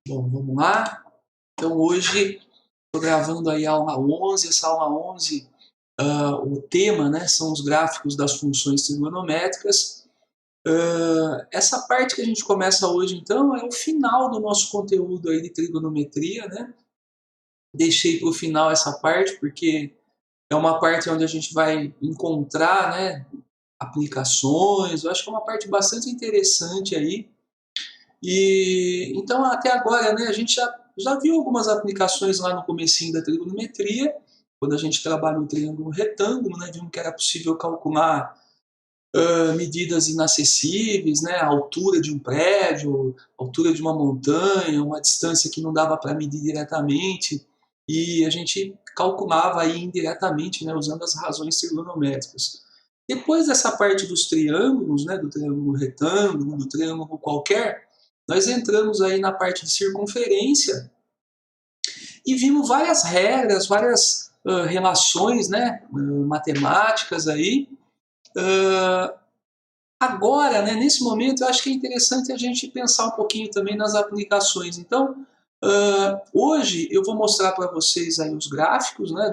Bom, vamos lá. Então hoje estou gravando aí a aula 11, essa aula 11, o tema, né, são os gráficos das funções trigonométricas. Essa parte que a gente começa hoje então é o final do nosso conteúdo aí de trigonometria, né? Deixei para o final essa parte porque é uma parte onde a gente vai encontrar, né, aplicações. Eu acho que é uma parte bastante interessante aí. E então até agora, né, a gente já viu algumas aplicações lá no comecinho da trigonometria, quando a gente trabalha o triângulo retângulo, né, vimos que era possível calcular medidas inacessíveis, né, a altura de um prédio, a altura de uma montanha, uma distância que não dava para medir diretamente, e a gente calculava aí indiretamente, né, usando as razões trigonométricas. Depois dessa parte dos triângulos, né, do triângulo retângulo, do triângulo qualquer, nós entramos aí na parte de circunferência e vimos várias regras, várias relações, né, matemáticas aí. Agora, né, nesse momento, eu acho que é interessante a gente pensar um pouquinho também nas aplicações. Então, hoje eu vou mostrar para vocês aí os gráficos, né,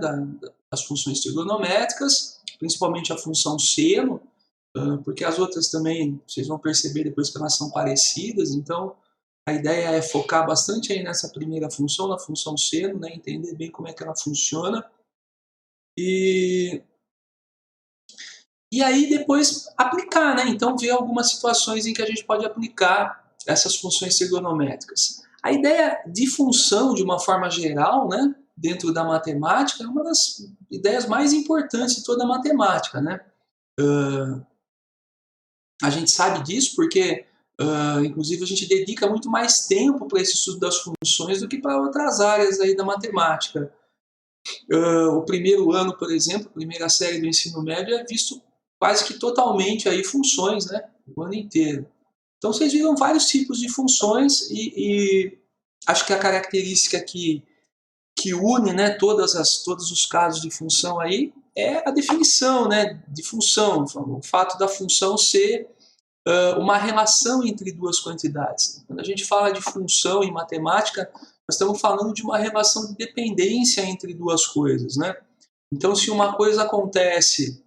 das funções trigonométricas, principalmente a função seno, porque as outras também vocês vão perceber depois que elas são parecidas. Então, a ideia é focar bastante aí nessa primeira função, na função seno, né, entender bem como é que ela funciona. E aí depois aplicar, né? Então ver algumas situações em que a gente pode aplicar essas funções trigonométricas. A ideia de função, de uma forma geral, né, dentro da matemática, é uma das ideias mais importantes de toda a matemática, né? A gente sabe disso porque, inclusive, a gente dedica muito mais tempo para esse estudo das funções do que para outras áreas aí da matemática. O primeiro ano, por exemplo, a primeira série do ensino médio é visto quase que totalmente aí funções, né? O ano inteiro. Então vocês viram vários tipos de funções e acho que a característica que une, né, todos os casos de função aí é a definição, né, de função, o fato da função ser uma relação entre duas quantidades. Quando a gente fala de função em matemática, nós estamos falando de uma relação de dependência entre duas coisas, né? Então, se uma coisa acontece,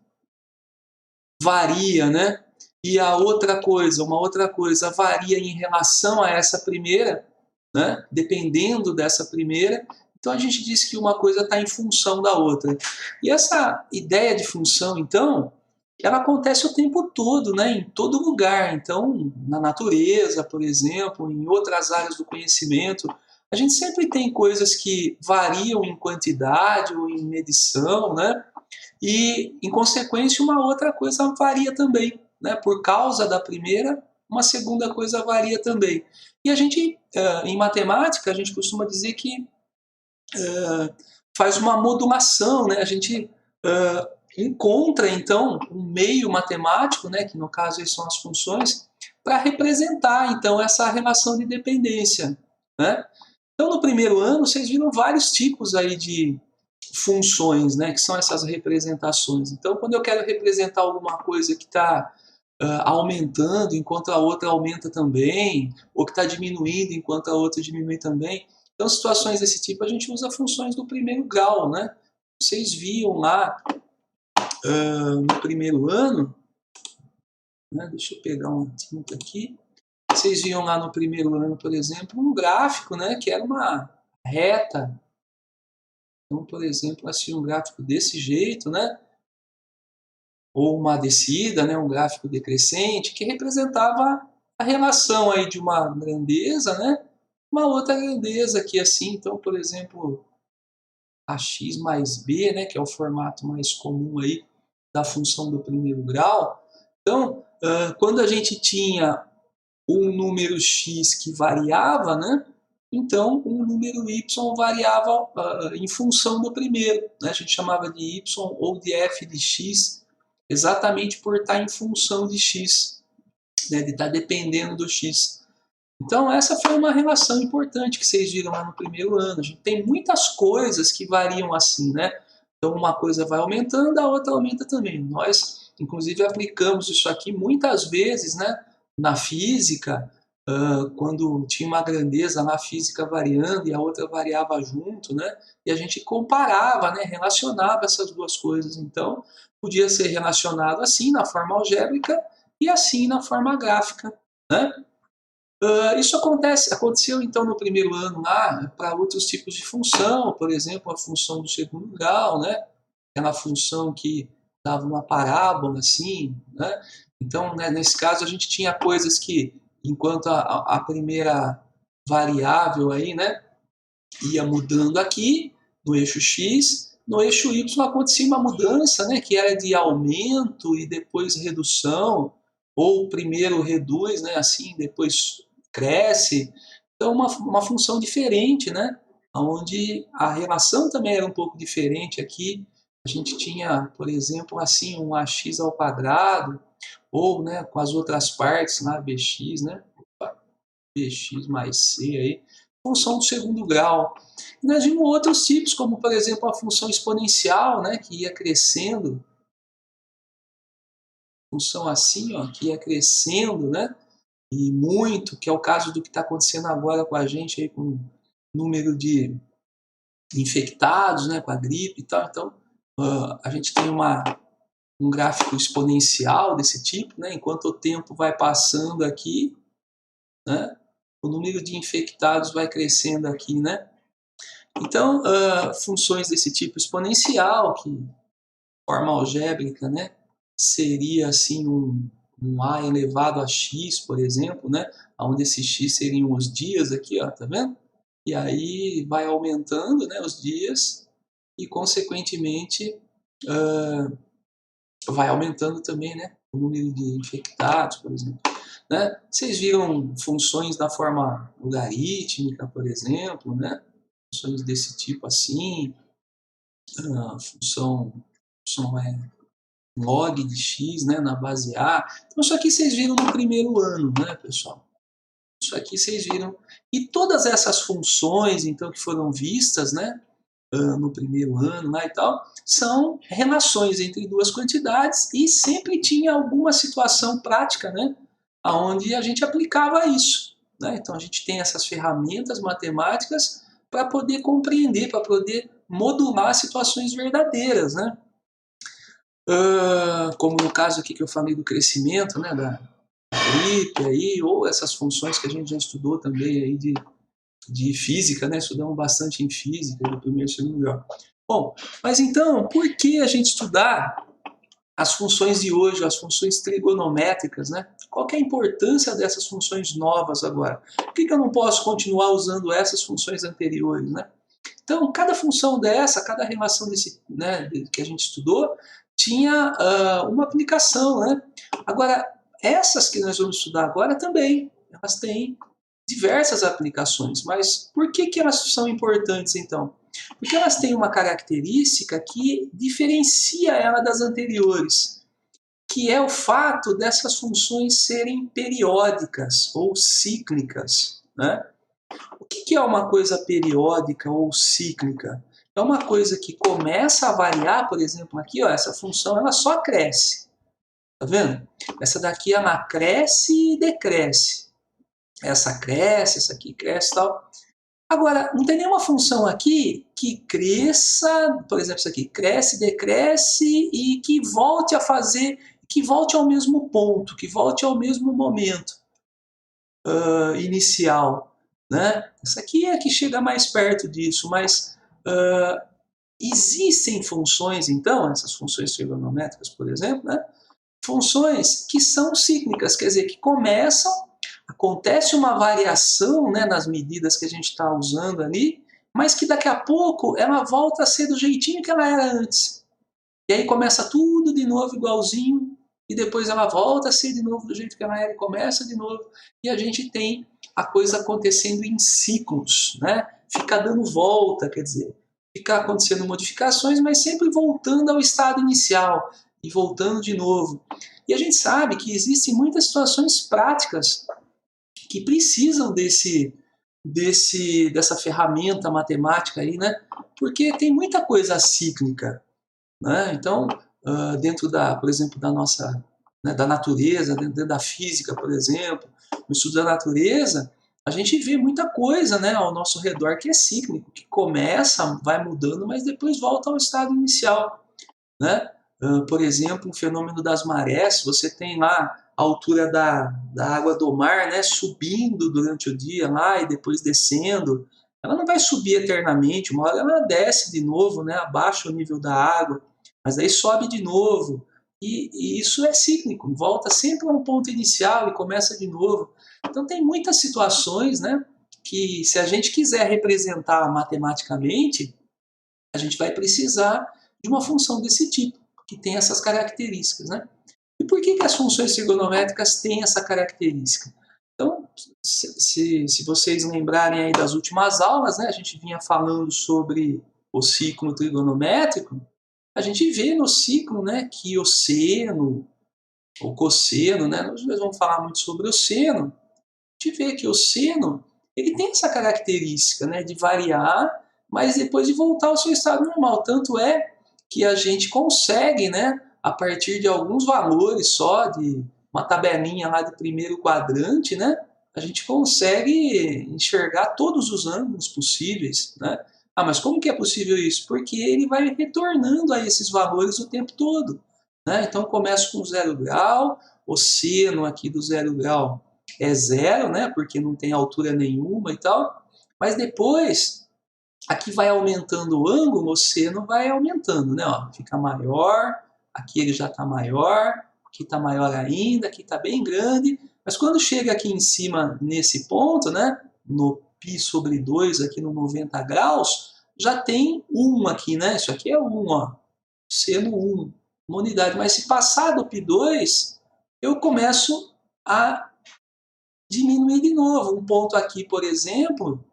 varia, né? E a outra coisa, uma outra coisa varia em relação a essa primeira, né? Dependendo dessa primeira, então a gente diz que uma coisa está em função da outra. E essa ideia de função, então, ela acontece o tempo todo, né? Em todo lugar. Então, na natureza, por exemplo, em outras áreas do conhecimento, a gente sempre tem coisas que variam em quantidade ou em medição, né? E, em consequência, uma outra coisa varia também, né? Por causa da primeira, uma segunda coisa varia também. E a gente, em matemática, a gente costuma dizer que faz uma modulação, né? A gente encontra, então, um meio matemático, né? Que no caso aí são as funções, para representar, então, essa relação de dependência, né? Então, no primeiro ano, vocês viram vários tipos aí de funções, né, que são essas representações. Então, quando eu quero representar alguma coisa que está aumentando enquanto a outra aumenta também, ou que está diminuindo enquanto a outra diminui também, então situações desse tipo a gente usa funções do primeiro grau, né? Vocês viam lá no primeiro ano, né, deixa eu pegar uma tinta aqui, vocês viam lá no primeiro ano, por exemplo, um gráfico, né, que era uma reta. Então, por exemplo, assim, um gráfico desse jeito, né? Ou uma descida, né? Um gráfico decrescente, que representava a relação aí de uma grandeza, né? Uma outra grandeza aqui assim. Então, por exemplo, ax mais b, né? Que é o formato mais comum aí da função do primeiro grau. Então, quando a gente tinha um número x que variava, né? Então, um número y variava em função do primeiro. Né? A gente chamava de y ou de f de x, exatamente por estar em função de x, né? De estar dependendo do x. Então, essa foi uma relação importante que vocês viram lá no primeiro ano. A gente tem muitas coisas que variam assim, né? Então, uma coisa vai aumentando, a outra aumenta também. Nós, inclusive, aplicamos isso aqui muitas vezes, né? Na física, quando tinha uma grandeza lá física variando e a outra variava junto, né? E a gente comparava, né? Relacionava essas duas coisas. Então, podia ser relacionado assim na forma algébrica e assim na forma gráfica, né? Isso aconteceu então no primeiro ano lá para outros tipos de função, por exemplo, a função do segundo grau, né? Aquela função que dava uma parábola assim, né? Então, né, nesse caso a gente tinha coisas que, enquanto a primeira variável aí, né, ia mudando aqui no eixo x, no eixo y acontecia uma mudança, né, que era de aumento e depois redução, ou primeiro reduz, né, assim, depois cresce. Então, uma função diferente, né, onde a relação também era um pouco diferente aqui. A gente tinha, por exemplo, assim, um ax ao quadrado, ou, né, com as outras partes lá, bx, né, bx mais c aí, função do segundo grau. E nós vimos outros tipos, como por exemplo a função exponencial, né, que ia crescendo, função assim, ó, que ia crescendo, né, e muito, que é o caso do que está acontecendo agora com a gente aí, com o número de infectados, né, com a gripe e tal. Então, a gente tem um gráfico exponencial desse tipo, né, enquanto o tempo vai passando aqui, né, o número de infectados vai crescendo aqui, né? Então, funções desse tipo exponencial, que forma algébrica, né, seria assim um a elevado a x, por exemplo, né, onde esse x seriam os dias aqui, ó, tá vendo? E aí vai aumentando, né, os dias e, consequentemente, vai aumentando também, né, o número de infectados, por exemplo. Né? Vocês viram funções da forma logarítmica, por exemplo, né? Funções desse tipo assim, função log de x, né, na base A. Então, isso aqui vocês viram no primeiro ano, né, pessoal? Isso aqui vocês viram. E todas essas funções, então, que foram vistas, né, no primeiro ano lá e tal, são relações entre duas quantidades e sempre tinha alguma situação prática, né, onde a gente aplicava isso. Né? Então, a gente tem essas ferramentas matemáticas para poder compreender, para poder modular situações verdadeiras, né? Como no caso aqui que eu falei do crescimento, né, da gripe aí, ou essas funções que a gente já estudou também aí de física, né, estudamos bastante em física no primeiro e segundo grau. Bom, mas então, por que a gente estudar as funções de hoje, as funções trigonométricas, né? Qual que é a importância dessas funções novas agora? Por que eu não posso continuar usando essas funções anteriores, né? Então, cada função dessa, cada relação desse, né, que a gente estudou, tinha uma aplicação, né? Agora, essas que nós vamos estudar agora também, elas têm diversas aplicações, mas por que elas são importantes então? Porque elas têm uma característica que diferencia ela das anteriores, que é o fato dessas funções serem periódicas ou cíclicas, né? O que é uma coisa periódica ou cíclica? É uma coisa que começa a variar, por exemplo, aqui, ó, essa função ela só cresce. Tá vendo? Essa daqui ela cresce e decresce. Essa cresce, essa aqui cresce e tal. Agora, não tem nenhuma função aqui que cresça, por exemplo, isso aqui, cresce, decresce e que volte a fazer, que volte ao mesmo ponto, que volte ao mesmo momento inicial. Né? Essa aqui é a que chega mais perto disso, mas existem funções, então, essas funções trigonométricas, por exemplo, né? Funções que são cíclicas, quer dizer, que começam, acontece uma variação, né, nas medidas que a gente está usando ali, mas que daqui a pouco ela volta a ser do jeitinho que ela era antes. E aí começa tudo de novo igualzinho, e depois ela volta a ser de novo do jeito que ela era e começa de novo. E a gente tem a coisa acontecendo em ciclos, né? Fica dando volta, quer dizer, fica acontecendo modificações, mas sempre voltando ao estado inicial e voltando de novo. E a gente sabe que existem muitas situações práticas que precisam dessa ferramenta matemática aí, né? Porque tem muita coisa cíclica, né? Então, dentro da, por exemplo, da nossa, né, da natureza, dentro da física, por exemplo, no estudo da natureza, a gente vê muita coisa, né, ao nosso redor que é cíclico, que começa, vai mudando, mas depois volta ao estado inicial, né? Por exemplo, o fenômeno das marés, você tem lá a altura da água do mar, né, subindo durante o dia lá e depois descendo. Ela não vai subir eternamente, uma hora ela desce de novo, né, abaixa o nível da água, mas aí sobe de novo. E isso é cíclico, volta sempre a um ponto inicial e começa de novo. Então tem muitas situações, né, que se a gente quiser representar matematicamente, a gente vai precisar de uma função desse tipo, que tem essas características, né? E por que as funções trigonométricas têm essa característica? Então, se vocês lembrarem aí das últimas aulas, né, a gente vinha falando sobre o ciclo trigonométrico, a gente vê no ciclo, né, que o seno, o cosseno, né, nós vamos falar muito sobre o seno, a gente vê que o seno ele tem essa característica, né, de variar, mas depois de voltar ao seu estado normal. Tanto é que a gente consegue, né, a partir de alguns valores só, de uma tabelinha lá do primeiro quadrante, né, a gente consegue enxergar todos os ângulos possíveis, né? Ah, mas como que é possível isso? Porque ele vai retornando a esses valores o tempo todo, né? Então começa com 0 grau, o seno aqui do 0 grau é zero, né? Porque não tem altura nenhuma e tal. Mas depois, aqui vai aumentando o ângulo, o seno vai aumentando, né? Ó, fica maior, aqui ele já está maior, aqui está maior ainda, aqui está bem grande. Mas quando chega aqui em cima, nesse ponto, né? No π sobre 2, aqui no 90 graus, já tem 1 aqui, né? Isso aqui é 1, ó. Seno 1, uma unidade. Mas se passar do π2, eu começo a diminuir de novo. Um ponto aqui, por exemplo,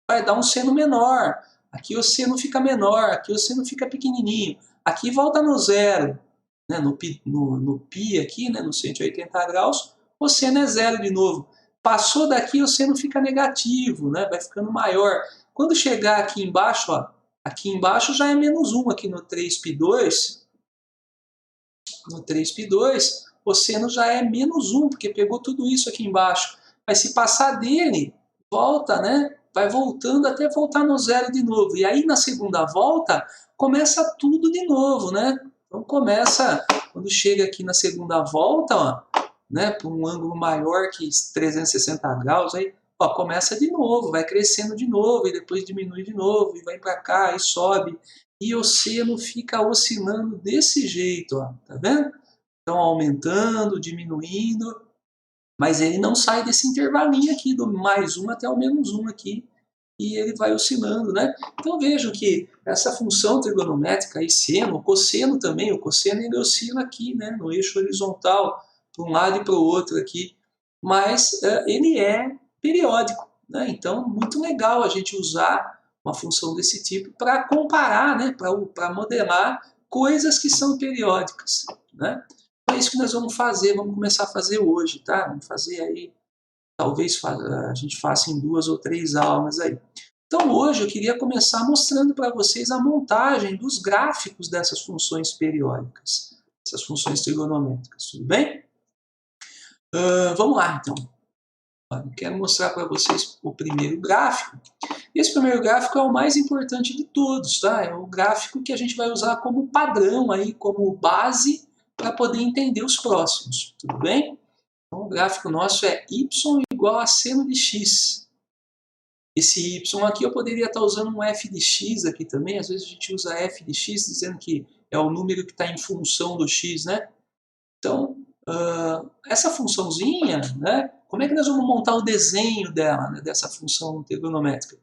vai dar um seno menor. Aqui o seno fica menor, aqui o seno fica pequenininho. Aqui volta no zero, né? No π aqui, né? No 180 graus, o seno é zero de novo. Passou daqui, o seno fica negativo, né? Vai ficando maior. Quando chegar aqui embaixo, ó, aqui embaixo já é menos 1, aqui no 3π2, o seno já é menos 1, porque pegou tudo isso aqui embaixo. Mas se passar dele, volta, né? Vai voltando até voltar no zero de novo. E aí na segunda volta, começa tudo de novo, né? Então começa, quando chega aqui na segunda volta, ó, né, por um ângulo maior que 360 graus, aí, ó, começa de novo, vai crescendo de novo, e depois diminui de novo, e vai para cá, e sobe. E o seno fica oscilando desse jeito, ó, tá vendo? Então aumentando, diminuindo, mas ele não sai desse intervalinho aqui, do mais 1 até o menos 1 aqui, e ele vai oscilando, né? Então vejam que essa função trigonométrica aí, seno, o cosseno também, o cosseno ele oscila aqui, né, no eixo horizontal, para um lado e para o outro aqui, mas ele é periódico, né? Então muito legal a gente usar uma função desse tipo para comparar, né, para modelar coisas que são periódicas, né? É isso que nós vamos fazer, vamos começar a fazer hoje, tá? Vamos fazer aí, talvez a gente faça em 2 ou 3 aulas aí. Então hoje eu queria começar mostrando para vocês a montagem dos gráficos dessas funções periódicas, essas funções trigonométricas, tudo bem? Vamos lá então. Eu quero mostrar para vocês o primeiro gráfico. Esse primeiro gráfico é o mais importante de todos, tá? É o gráfico que a gente vai usar como padrão aí, como base para poder entender os próximos, tudo bem? Então, o gráfico nosso é y igual a seno de x. Esse y aqui eu poderia estar usando um f de x aqui também. Às vezes a gente usa f de x dizendo que é o número que está em função do x, né? Então, essa funçãozinha, né? Como é que nós vamos montar o desenho dela, né, dessa função trigonométrica?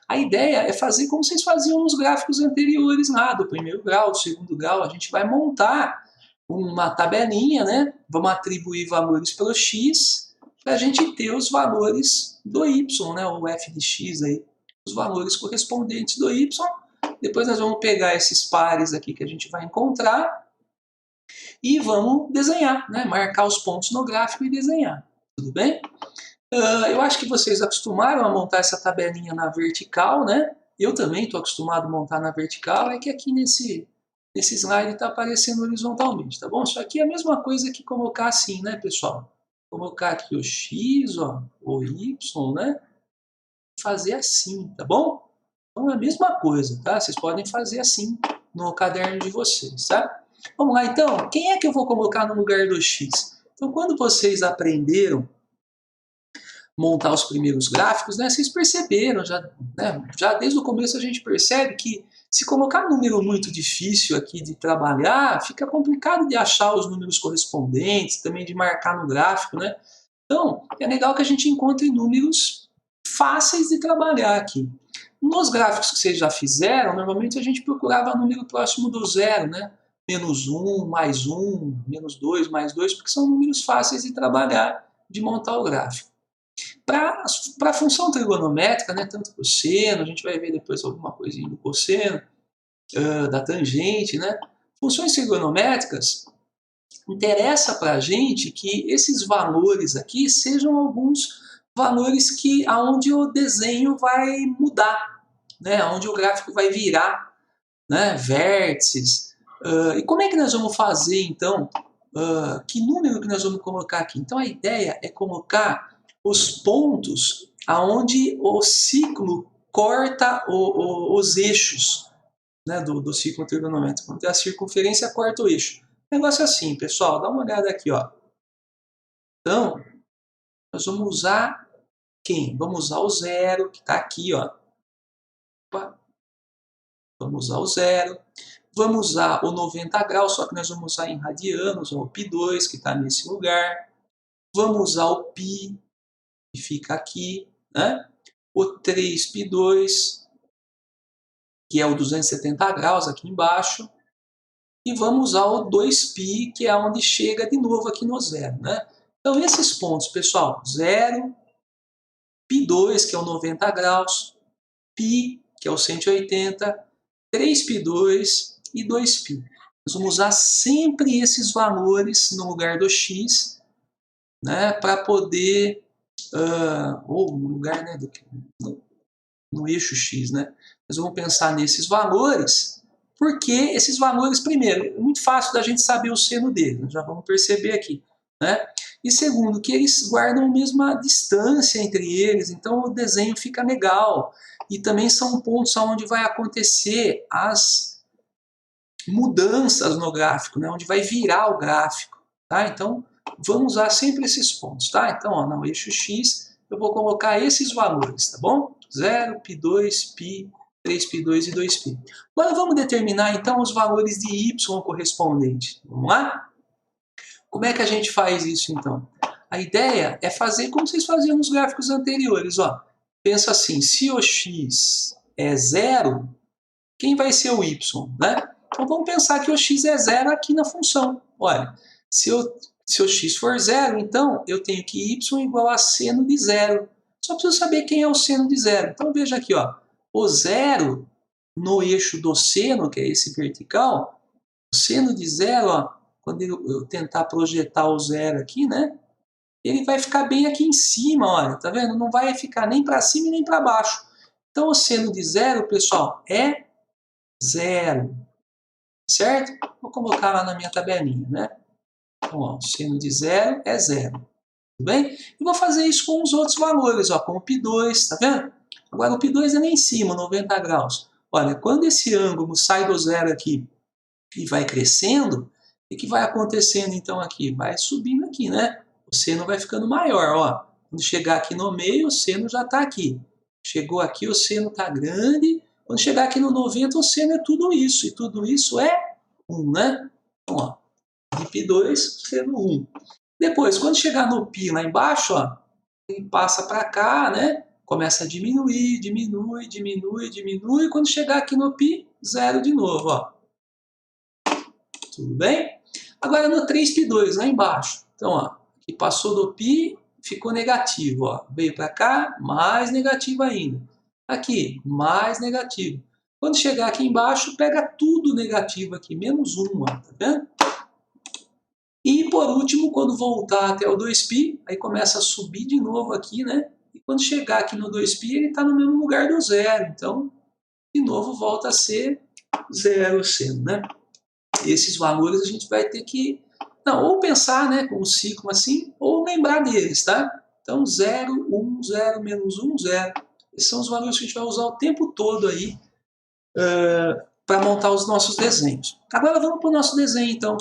A ideia é fazer como vocês faziam nos gráficos anteriores lá, do primeiro grau, do segundo grau. A gente vai montar uma tabelinha, né? Vamos atribuir valores para o x, para a gente ter os valores do y, né? O f de x aí, os valores correspondentes do y. Depois nós vamos pegar esses pares aqui que a gente vai encontrar e vamos desenhar, né? Marcar os pontos no gráfico e desenhar. Tudo bem? Eu acho que vocês acostumaram a montar essa tabelinha na vertical, né? Eu também estou acostumado a montar na vertical, é que aqui nesse slide está aparecendo horizontalmente, tá bom? Isso aqui é a mesma coisa que colocar assim, né, pessoal? colocar aqui o x, ó, o y, né? Fazer assim, tá bom? Então é a mesma coisa, tá? Vocês podem fazer assim no caderno de vocês, tá? Vamos lá, então. Quem é que eu vou colocar no lugar do x? Então, quando vocês aprenderam montar os primeiros gráficos, né, vocês perceberam, já desde o começo a gente percebe que se colocar número muito difícil aqui de trabalhar, fica complicado de achar os números correspondentes, também de marcar no gráfico, né? Então, é legal que a gente encontre números fáceis de trabalhar aqui. Nos gráficos que vocês já fizeram, normalmente a gente procurava número próximo do zero, né? Menos 1, menos 2, mais 2, porque são números fáceis de trabalhar, de montar o gráfico. Para a função trigonométrica, né, tanto cosseno, a gente vai ver depois alguma coisinha do cosseno, da tangente, né? Funções trigonométricas, interessa para a gente que esses valores aqui sejam alguns valores que aonde o desenho vai mudar, né? Onde o gráfico vai virar, né? Vértices. E como é que nós vamos fazer, então? Que número que nós vamos colocar aqui? Então, a ideia é colocar os pontos aonde o ciclo corta os eixos, né, do ciclo trigonométrico. Onde a circunferência corta o eixo. Negócio assim, pessoal, dá uma olhada aqui, ó. Então, nós vamos usar quem? Vamos usar o zero, que está aqui, ó. Opa. Vamos usar o zero. Vamos usar o 90 graus, só que nós vamos usar em radianos, ó, o π2, que está nesse lugar. Vamos usar o π, que fica aqui, né? O 3π2, que é o 270 graus aqui embaixo. E vamos usar o 2π, que é onde chega de novo aqui no zero, né? Então, esses pontos, pessoal, 0, π2, que é o 90 graus, π, que é o 180, 3π2 e 2π. Nós vamos usar sempre esses valores no lugar do x, né, para poder, ou no lugar, né, no eixo x, né? Nós vamos pensar nesses valores, porque esses valores, primeiro, é muito fácil da gente saber o seno deles, nós já vamos perceber aqui, né? E segundo, que eles guardam a mesma distância entre eles, então o desenho fica legal. E também são pontos onde vai acontecer as mudanças no gráfico, né? Onde vai virar o gráfico, tá? Então, vamos usar sempre esses pontos, tá? Então, ó, no eixo x, eu vou colocar esses valores, tá bom? 0, π2, π, 3π2 e 2π. Agora vamos determinar, então, os valores de y correspondente. Vamos lá? Como é que a gente faz isso, então? A ideia é fazer como vocês faziam nos gráficos anteriores, ó. Pensa assim, se o x é 0, quem vai ser o y, né? Então vamos pensar que o x é 0 aqui na função. Olha, se o x for 0, então eu tenho que y igual a seno de 0. Só preciso saber quem é o seno de 0. Então veja aqui, ó, o 0 no eixo do seno, que é esse vertical, o seno de 0, ó, quando eu tentar projetar o 0 aqui, né? Ele vai ficar bem aqui em cima, olha, tá vendo? Não vai ficar nem para cima e nem para baixo. Então o seno de 0, pessoal, é 0. Certo? Vou colocar lá na minha tabelinha, né? Então, ó, o seno de 0 é 0. Tudo bem? E vou fazer isso com os outros valores, ó, com o π2, tá vendo? Agora o π2 é lá em cima, 90 graus. Olha, quando esse ângulo sai do 0 aqui e vai crescendo, o que vai acontecendo então aqui? Vai subindo aqui, né? O seno vai ficando maior, ó. Quando chegar aqui no meio, o seno já está aqui. Chegou aqui, o seno está grande. Quando chegar aqui no 90, o seno é tudo isso. E tudo isso é 1, né? Então, ó, de π2, seno 1. Depois, quando chegar no π lá embaixo, ó, ele passa para cá, né? Começa a diminuir, diminui, diminui, diminui. Quando chegar aqui no π, 0 de novo, ó. Tudo bem? Agora no 3π2, lá embaixo. Então, ó, aqui passou do π, ficou negativo, ó. Veio para cá, mais negativo ainda. Aqui, mais negativo. Quando chegar aqui embaixo, pega tudo negativo aqui, menos 1, ó, tá vendo? E por último, quando voltar até o 2π, aí começa a subir de novo aqui, né? E quando chegar aqui no 2π, ele está no mesmo lugar do 0. Então, de novo, volta a ser 0 o seno, né? Esses valores a gente vai ter que Não, ou pensar, né, com o ciclo assim, ou lembrar deles, tá? Então, 0, 1, 0, menos 1, 0. Esses são os valores que a gente vai usar o tempo todo aí para montar os nossos desenhos. Agora vamos para o nosso desenho, então.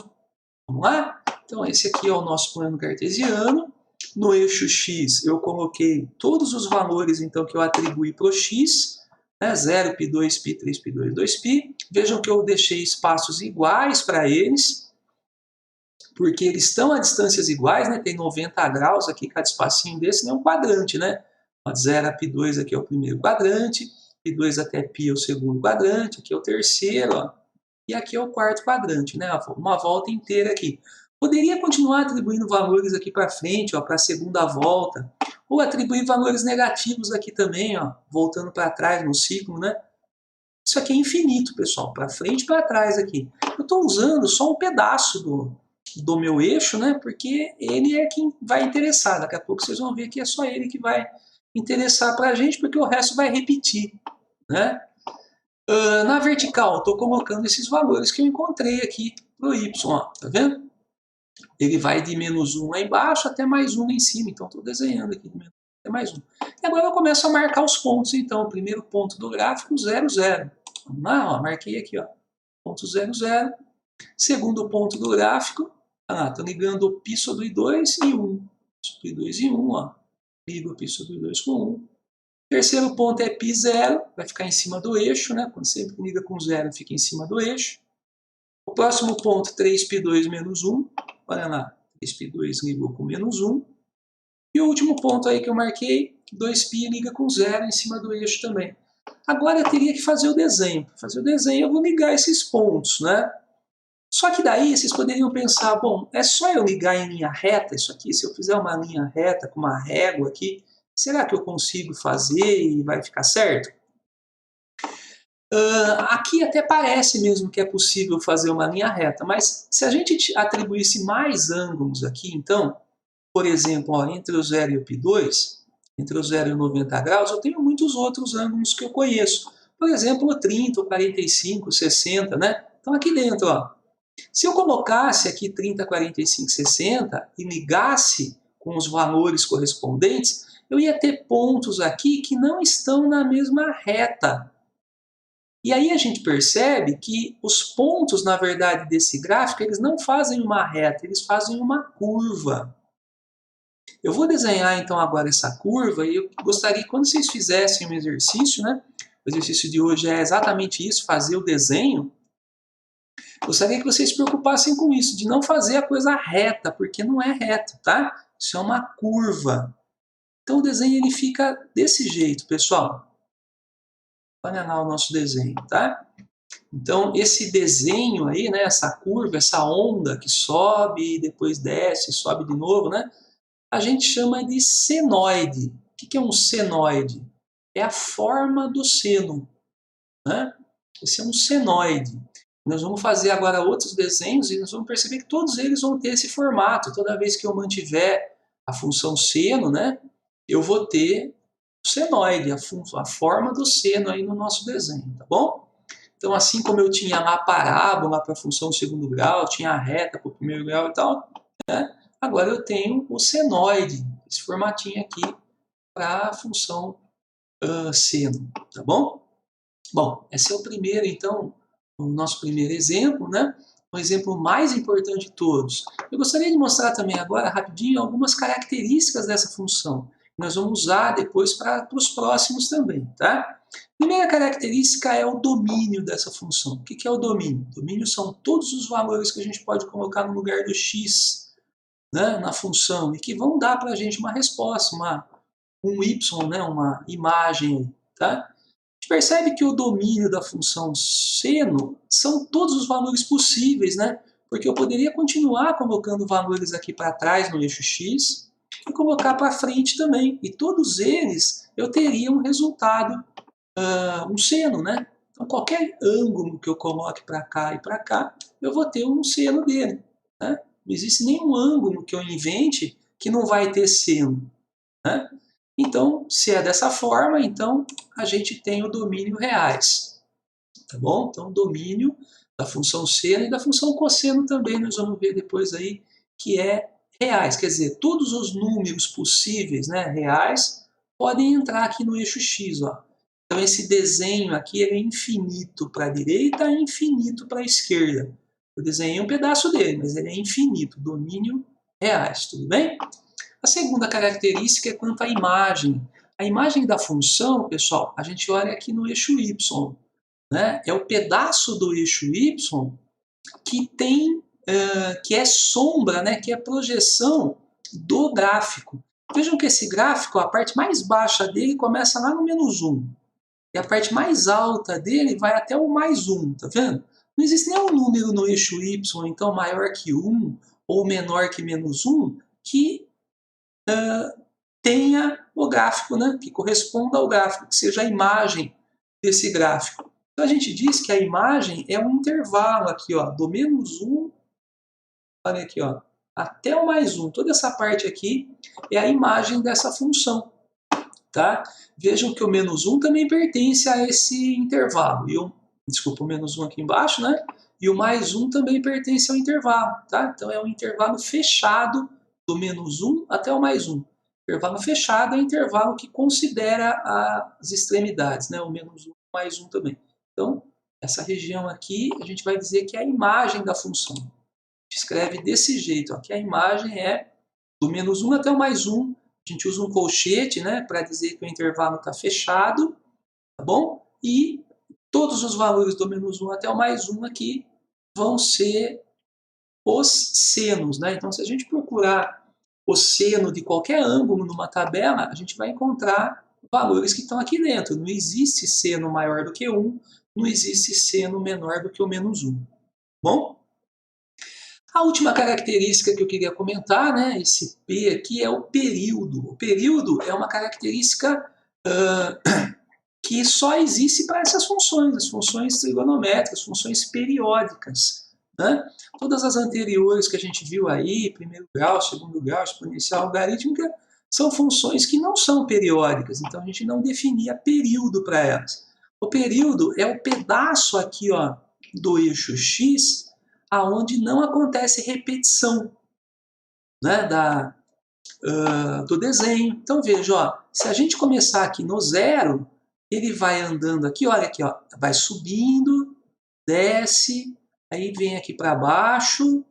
Vamos lá? Então, esse aqui é o nosso plano cartesiano. No eixo x, eu coloquei todos os valores então, que eu atribuí para o x, né? 0, π2, π3, π2, 2π. Vejam que eu deixei espaços iguais para eles, porque eles estão a distâncias iguais, né? Tem 90 graus aqui, cada espacinho desse, né? Um quadrante, né? De 0 a π2 aqui é o primeiro quadrante, π2 até π é o segundo quadrante, aqui é o terceiro, ó. E aqui é o quarto quadrante, né? Uma volta inteira aqui. Poderia continuar atribuindo valores aqui para frente, para a segunda volta, ou atribuir valores negativos aqui também, ó, voltando para trás no ciclo, né? Isso aqui é infinito, pessoal, para frente e para trás aqui. Eu estou usando só um pedaço do meu eixo, né? Porque ele é quem vai interessar. Daqui a pouco vocês vão ver que é só ele que vai interessar para a gente, porque o resto vai repetir, né? Na vertical, estou colocando esses valores que eu encontrei aqui para o y, ó, tá vendo? Ele vai de menos 1 lá embaixo até mais 1 lá em cima, então estou desenhando aqui de menos 1 até mais 1. E agora eu começo a marcar os pontos, então, o primeiro ponto do gráfico, 0, 0. Vamos lá, ó, marquei aqui, ó, ponto 0, 0. Segundo ponto do gráfico, estou ligando o π sobre 2 e 1. Π sobre 2 e 1, ó. Ligo o π sobre 2 com 1. Terceiro ponto é π 0, vai ficar em cima do eixo, né? Quando sempre liga com 0, fica em cima do eixo. O próximo ponto, 3π2 menos 1. Olha lá, 3π2 ligou com menos 1. E o último ponto aí que eu marquei, 2π liga com 0 em cima do eixo também. Agora eu teria que fazer o desenho. Para fazer o desenho eu vou ligar esses pontos, né? Só que daí vocês poderiam pensar, bom, é só eu ligar em linha reta isso aqui? Se eu fizer uma linha reta com uma régua aqui, será que eu consigo fazer e vai ficar certo? Aqui até parece mesmo que é possível fazer uma linha reta, mas se a gente atribuísse mais ângulos aqui, então, por exemplo, ó, entre o 0 e o π2, entre o 0 e o 90 graus, eu tenho muitos outros ângulos que eu conheço. Por exemplo, o 30, o 45, o 60, né? Então aqui dentro, ó, se eu colocasse aqui 30, 45, 60 e ligasse com os valores correspondentes, eu ia ter pontos aqui que não estão na mesma reta. E aí a gente percebe que os pontos, na verdade, desse gráfico, eles não fazem uma reta, eles fazem uma curva. Eu vou desenhar então agora essa curva e eu gostaria que quando vocês fizessem um exercício, né? O exercício de hoje é exatamente isso, fazer o desenho. Gostaria que vocês se preocupassem com isso, de não fazer a coisa reta, porque não é reto, tá? Isso é uma curva. Então o desenho ele fica desse jeito, pessoal. Olha lá o nosso desenho, tá? Então esse desenho aí, né, essa curva, essa onda que sobe e depois desce, sobe de novo, né? A gente chama de senoide. O que é um senoide? É a forma do seno, né? Esse é um senoide. Nós vamos fazer agora outros desenhos e nós vamos perceber que todos eles vão ter esse formato. Toda vez que eu mantiver a função seno, né, eu vou ter o senoide, a forma do seno aí no nosso desenho, tá bom? Então, assim como eu tinha lá a parábola para a função segundo grau, tinha a reta para o primeiro grau e tal, né, agora eu tenho o senoide, esse formatinho aqui para a função seno, tá bom? Bom, esse é o primeiro, então, o nosso primeiro exemplo, né? O exemplo mais importante de todos. Eu gostaria de mostrar também agora, rapidinho, algumas características dessa função. Nós vamos usar depois para os próximos também, tá? A primeira característica é o domínio dessa função. O que é o domínio? O domínio são todos os valores que a gente pode colocar no lugar do x, né, na função, e que vão dar para a gente uma resposta, um y, né, uma imagem, tá? A gente percebe que o domínio da função seno são todos os valores possíveis, né? Porque eu poderia continuar colocando valores aqui para trás no eixo x e colocar para frente também. E todos eles eu teria um resultado, um seno, né? Então qualquer ângulo que eu coloque para cá e para cá, eu vou ter um seno dele, né? Não existe nenhum ângulo que eu invente que não vai ter seno, né? Então, se é dessa forma, então a gente tem o domínio reais, tá bom? Então, domínio da função seno e da função cosseno também, nós vamos ver depois aí que é reais, quer dizer, todos os números possíveis, né, reais, podem entrar aqui no eixo X. Ó. Então esse desenho aqui é infinito para a direita e infinito para a esquerda. Eu desenhei um pedaço dele, mas ele é infinito, domínio reais, tudo bem? A segunda característica é quanto à imagem. A imagem da função, pessoal, a gente olha aqui no eixo Y. Né? É o pedaço do eixo Y que tem, que é sombra, né? Que é projeção do gráfico. Vejam que esse gráfico, a parte mais baixa dele começa lá no -1. E a parte mais alta dele vai até o +1, tá vendo? Não existe nenhum número no eixo Y, então maior que 1 ou menor que -1, que tenha o gráfico, né? Que corresponda ao gráfico, que seja a imagem desse gráfico. Então a gente diz que a imagem é um intervalo aqui, ó, do -1, olha aqui, ó, até o +1. Toda essa parte aqui é a imagem dessa função. Tá? Vejam que o -1 também pertence a esse intervalo. E desculpa, o -1 aqui embaixo, né? E o +1 também pertence ao intervalo. Tá? Então é um intervalo fechado do -1 até o +1. Intervalo fechado é intervalo que considera as extremidades, né? O -1 e o +1 também. Então, essa região aqui, a gente vai dizer que é a imagem da função. A gente escreve desse jeito, ó, que a imagem é do -1 até o +1. A gente usa um colchete, né, para dizer que o intervalo está fechado, tá bom? E todos os valores do -1 até o +1 aqui vão ser os senos, né? Então, se a gente procurar o seno de qualquer ângulo numa tabela, a gente vai encontrar valores que estão aqui dentro. Não existe seno maior do que 1, não existe seno menor do que o -1. Bom? A última característica que eu queria comentar, né, esse P aqui, é o período. O período é uma característica que só existe para essas funções, as funções trigonométricas, funções periódicas. Né? Todas as anteriores que a gente viu aí, primeiro grau, segundo grau, exponencial, logarítmica, são funções que não são periódicas, então a gente não definia período para elas. O período é o pedaço aqui, ó, do eixo X, aonde não acontece repetição, né, do desenho. Então veja, ó, se a gente começar aqui no 0, ele vai andando aqui, olha aqui, ó, vai subindo, desce, aí vem aqui para baixo.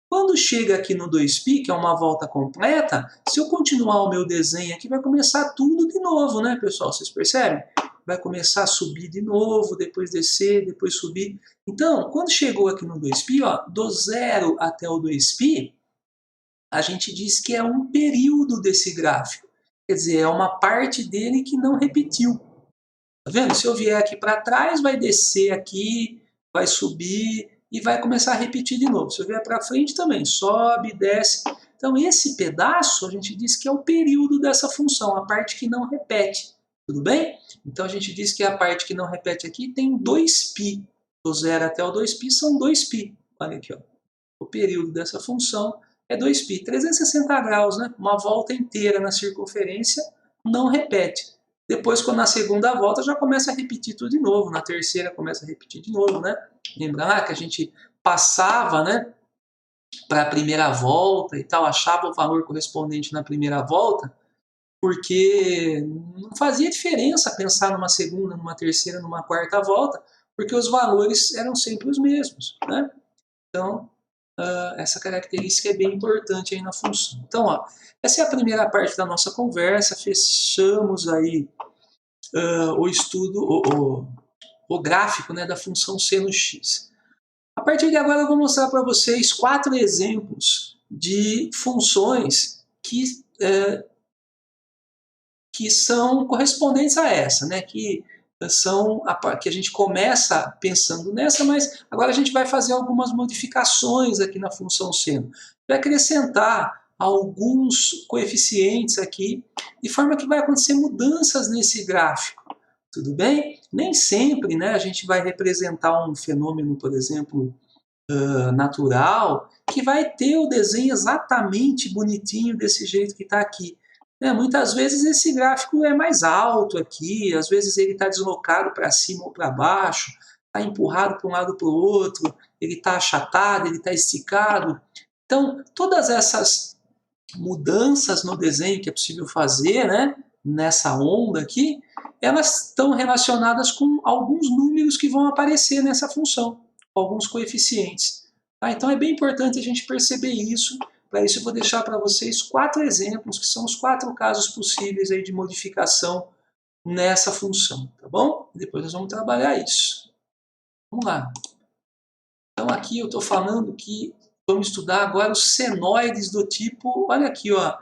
Quando chega aqui no 2π, que é uma volta completa, se eu continuar o meu desenho aqui, vai começar tudo de novo, né, pessoal? Vocês percebem? Vai começar a subir de novo, depois descer, depois subir. Então, quando chegou aqui no 2π, ó, do 0 até o 2π, a gente diz que é um período desse gráfico. Quer dizer, é uma parte dele que não repetiu. Tá vendo? Se eu vier aqui para trás, vai descer aqui, vai subir e vai começar a repetir de novo. Se eu vier para frente também, sobe, desce. Então esse pedaço a gente diz que é o período dessa função, a parte que não repete. Tudo bem? Então a gente diz que a parte que não repete aqui tem 2π. Do 0 até o 2π são 2π. Olha aqui, ó. O período dessa função é 2π. 360 graus, né? Uma volta inteira na circunferência não repete. Depois, quando na segunda volta, já começa a repetir tudo de novo. Na terceira, começa a repetir de novo, né? Lembra lá que a gente passava, né, para a primeira volta e tal, achava o valor correspondente na primeira volta, porque não fazia diferença pensar numa segunda, numa terceira, numa quarta volta, porque os valores eram sempre os mesmos, né? Então, essa característica é bem importante aí na função. Então, ó, essa é a primeira parte da nossa conversa. Fechamos aí o estudo, o gráfico, né, da função seno x. A partir de agora eu vou mostrar para vocês 4 exemplos de funções que são correspondentes a essa, né, que a gente começa pensando nessa, mas agora a gente vai fazer algumas modificações aqui na função seno. Vai acrescentar alguns coeficientes aqui, de forma que vai acontecer mudanças nesse gráfico. Tudo bem? Nem sempre, né, a gente vai representar um fenômeno, por exemplo, natural, que vai ter o desenho exatamente bonitinho desse jeito que está aqui. Muitas vezes esse gráfico é mais alto aqui, às vezes ele está deslocado para cima ou para baixo, está empurrado para um lado para o outro, ele está achatado, ele está esticado. Então, todas essas mudanças no desenho que é possível fazer, né, nessa onda aqui, elas estão relacionadas com alguns números que vão aparecer nessa função, alguns coeficientes. Tá? Então é bem importante a gente perceber isso. Para isso eu vou deixar para vocês 4 exemplos, que são os 4 casos possíveis aí de modificação nessa função, tá bom? Depois nós vamos trabalhar isso. Vamos lá. Então aqui eu estou falando que vamos estudar agora os senoides do tipo, olha aqui, ó,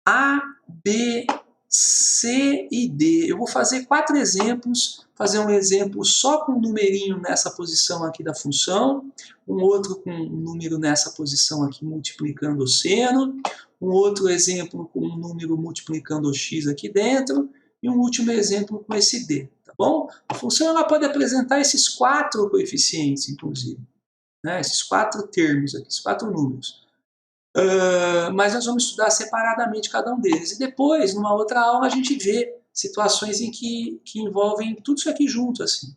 A, B, C e D. Eu vou fazer 4 exemplos, fazer um exemplo só com um numerinho nessa posição aqui da função, um outro com um número nessa posição aqui multiplicando o seno, um outro exemplo com um número multiplicando o x aqui dentro, e um último exemplo com esse D, tá bom? A função ela pode apresentar esses 4 coeficientes, inclusive, né? Esses 4 termos aqui, esses 4 números. Mas nós vamos estudar separadamente cada um deles. E depois, numa outra aula, a gente vê situações em que envolvem tudo isso aqui junto, assim.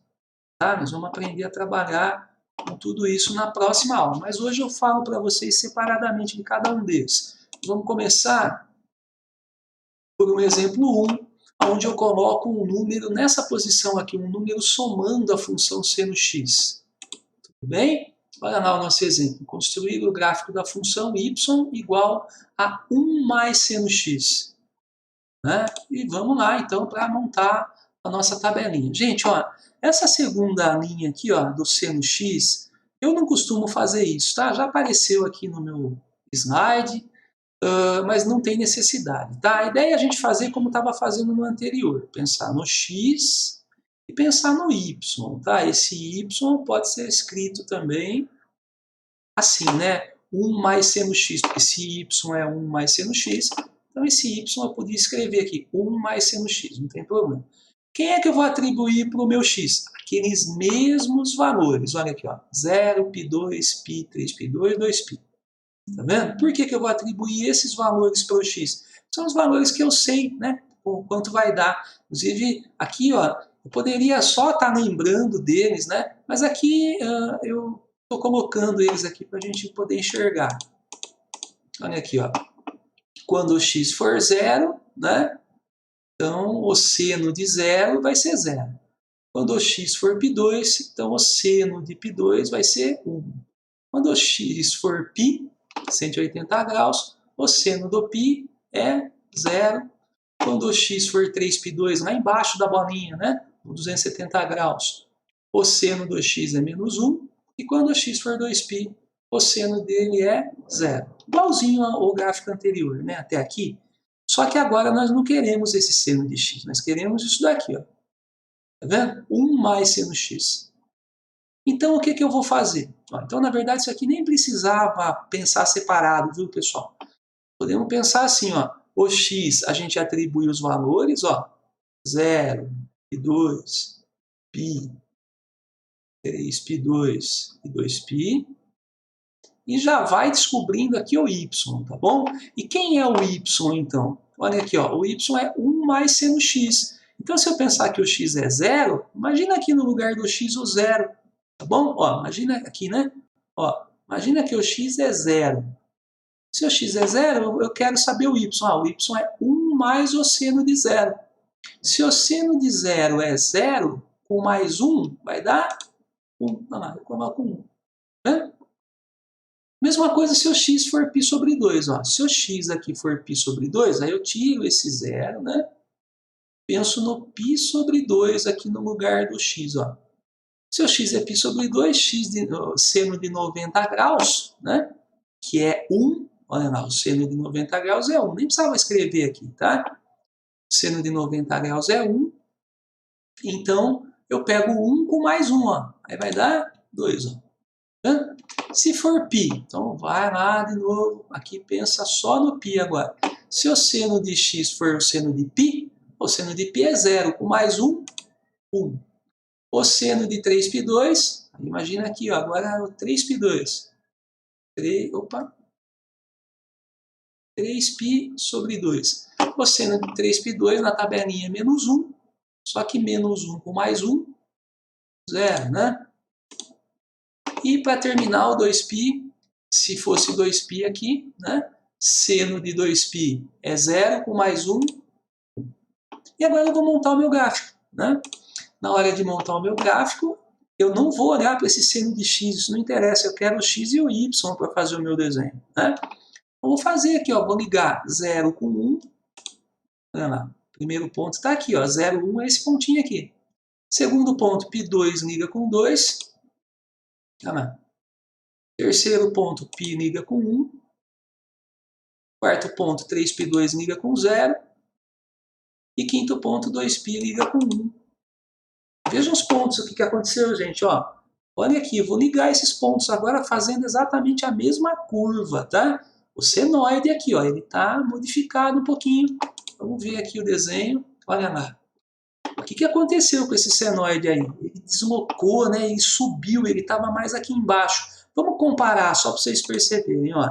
Tá? Nós vamos aprender a trabalhar com tudo isso na próxima aula. Mas hoje eu falo para vocês separadamente de cada um deles. Vamos começar por um exemplo 1, onde eu coloco um número nessa posição aqui, um número somando a função seno x. Tudo bem? Olha lá o nosso exemplo. Construir o gráfico da função y igual a 1 mais seno x. Né? E vamos lá, então, para montar a nossa tabelinha. Gente, ó, essa segunda linha aqui, ó, do seno x, eu não costumo fazer isso, tá? Já apareceu aqui no meu slide, mas não tem necessidade, tá? A ideia é a gente fazer como estava fazendo no anterior, pensar no x e pensar no y, tá? Esse y pode ser escrito também assim, né? 1 mais seno x, porque se y é 1 mais seno x, então esse y eu podia escrever aqui, 1 mais seno x, não tem problema. Quem é que eu vou atribuir para o meu x? Aqueles mesmos valores, olha aqui, ó, 0, π2, π3, π2, 2π. Tá vendo? Por que eu vou atribuir esses valores para o x? São os valores que eu sei, né? O quanto vai dar. Inclusive, aqui, ó, eu poderia só estar lembrando deles, né? Mas aqui eu estou colocando eles aqui para a gente poder enxergar. Olha aqui, ó. Quando o x for 0, né? Então, o seno de 0 vai ser 0. Quando o x for π2, então o seno de π2 vai ser 1. Quando o x for π, 180 graus, o seno do π é 0. Quando o x for 3π2, lá embaixo da bolinha, né, 270 graus, o seno do x é menos 1. E quando o x for 2π, o seno dele é 0. Igualzinho ao gráfico anterior, né, até aqui. Só que agora nós não queremos esse seno de x, nós queremos isso daqui, ó. Tá vendo? 1 mais seno x. Então, o que eu vou fazer? Então, na verdade, isso aqui nem precisava pensar separado, viu, pessoal? Podemos pensar assim, ó, o x a gente atribui os valores, ó, 0, π2, π, 3, π2 e 2π, e já vai descobrindo aqui o y, tá bom? E quem é o y, então? Olha aqui, ó, o y é 1 mais seno x. Então, se eu pensar que o x é 0, imagina aqui no lugar do x o 0. Tá bom? Ó, imagina aqui, né? Ó, imagina que o x é 0. Se o x é 0, eu quero saber o y. Ah, o y é 1 mais o seno de 0. Se o seno de 0 é 0, com mais 1 vai dar 1. Olha lá, eu coloco 1. Né? Mesma coisa se o x for π sobre 2. Ó. Se o x aqui for π sobre 2, aí eu tiro esse 0, né? Penso no π sobre 2 aqui no lugar do x. Ó. Se o x é π sobre 2, seno de 90 graus, né? Que é 1, olha lá, o seno de 90 graus é 1, nem precisava escrever aqui, tá? O seno de 90 graus é 1, então eu pego 1 com mais 1, ó. Aí vai dar 2, ó. Tá? Se for π, então vai lá de novo, aqui pensa só no π agora. Se o seno de x for o seno de π, o seno de π é 0, com mais 1, 1. O seno de 3π2, imagina aqui, ó, agora o 3π2. 3π sobre 2. O seno de 3π2 na tabelinha é menos 1, só que menos 1 com mais 1, 0, né? E para terminar o 2π, Se fosse 2π aqui, né? Seno de 2π é 0 com mais 1. E agora eu vou montar o meu gráfico, né? Na hora de montar o meu gráfico, eu não vou olhar para esse seno de x, isso não interessa, eu quero o x e o y para fazer o meu desenho, né? Eu vou fazer aqui, ó, vou ligar 0 com 1. Olha lá, primeiro ponto está aqui, ó, 0, 1 é esse pontinho aqui. Segundo ponto, π2 liga com 2. Olha lá. Terceiro ponto, π liga com 1. Quarto ponto, 3π2 liga com 0. E quinto ponto, 2π liga com 1. Vejam os pontos, o que aconteceu, gente, ó. Olha aqui, eu vou ligar esses pontos agora fazendo exatamente a mesma curva, tá? O senoide aqui, ó, ele está modificado um pouquinho. Vamos ver aqui o desenho, olha lá. O que aconteceu com esse senoide aí? Ele deslocou, né? Ele subiu, ele estava mais aqui embaixo. Vamos comparar, só para vocês perceberem, ó.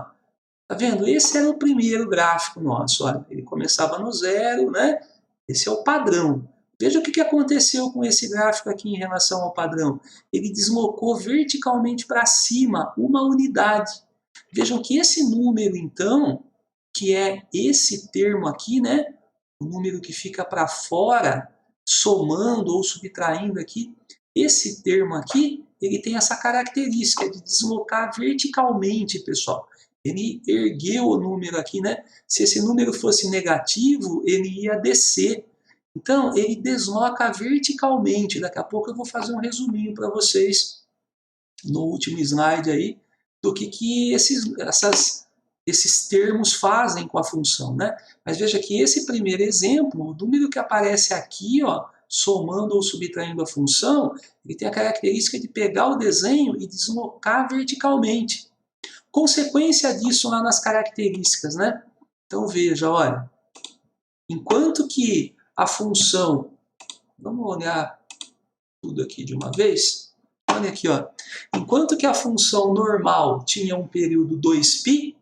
Tá vendo? Esse era o primeiro gráfico nosso, olha. Ele começava no 0, né? Esse é o padrão. Veja o que aconteceu com esse gráfico aqui em relação ao padrão. Ele deslocou verticalmente para cima uma unidade. Vejam que esse número, então, que é esse termo aqui, né? O número que fica para fora, somando ou subtraindo aqui, esse termo aqui, ele tem essa característica de deslocar verticalmente, pessoal. Ele ergueu o número aqui, né? Se esse número fosse negativo, ele ia descer. Então, ele desloca verticalmente. Daqui a pouco eu vou fazer um resuminho para vocês, no último slide aí, do que esses termos fazem com a função, né? Mas veja que esse primeiro exemplo, o número que aparece aqui, ó, somando ou subtraindo a função, ele tem a característica de pegar o desenho e deslocar verticalmente. Consequência disso lá nas características, né? Então veja, olha, enquanto que a função, vamos olhar tudo aqui de uma vez, olha aqui, ó, enquanto que a função normal tinha um período 2π,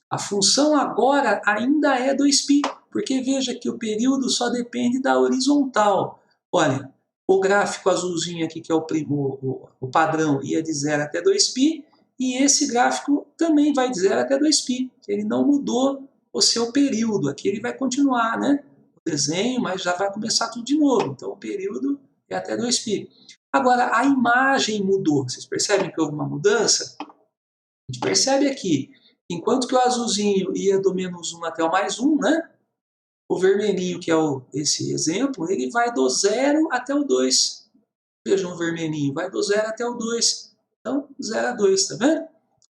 a função agora ainda é 2π, porque veja que o período só depende da horizontal. Olha, o gráfico azulzinho aqui, que é o padrão, ia de 0 até 2π, e esse gráfico também vai de 0 até 2π. Ele não mudou o seu período. Aqui ele vai continuar, né? O desenho, mas já vai começar tudo de novo. Então o período é até 2π. Agora, a imagem mudou. Vocês percebem que houve uma mudança? A gente percebe aqui, enquanto que o azulzinho ia do menos 1 até o mais 1, né? O vermelhinho, que é esse exemplo, ele vai do 0 até o 2. Vejam o vermelhinho, vai do 0 até o 2. Então, 0 a 2, tá vendo?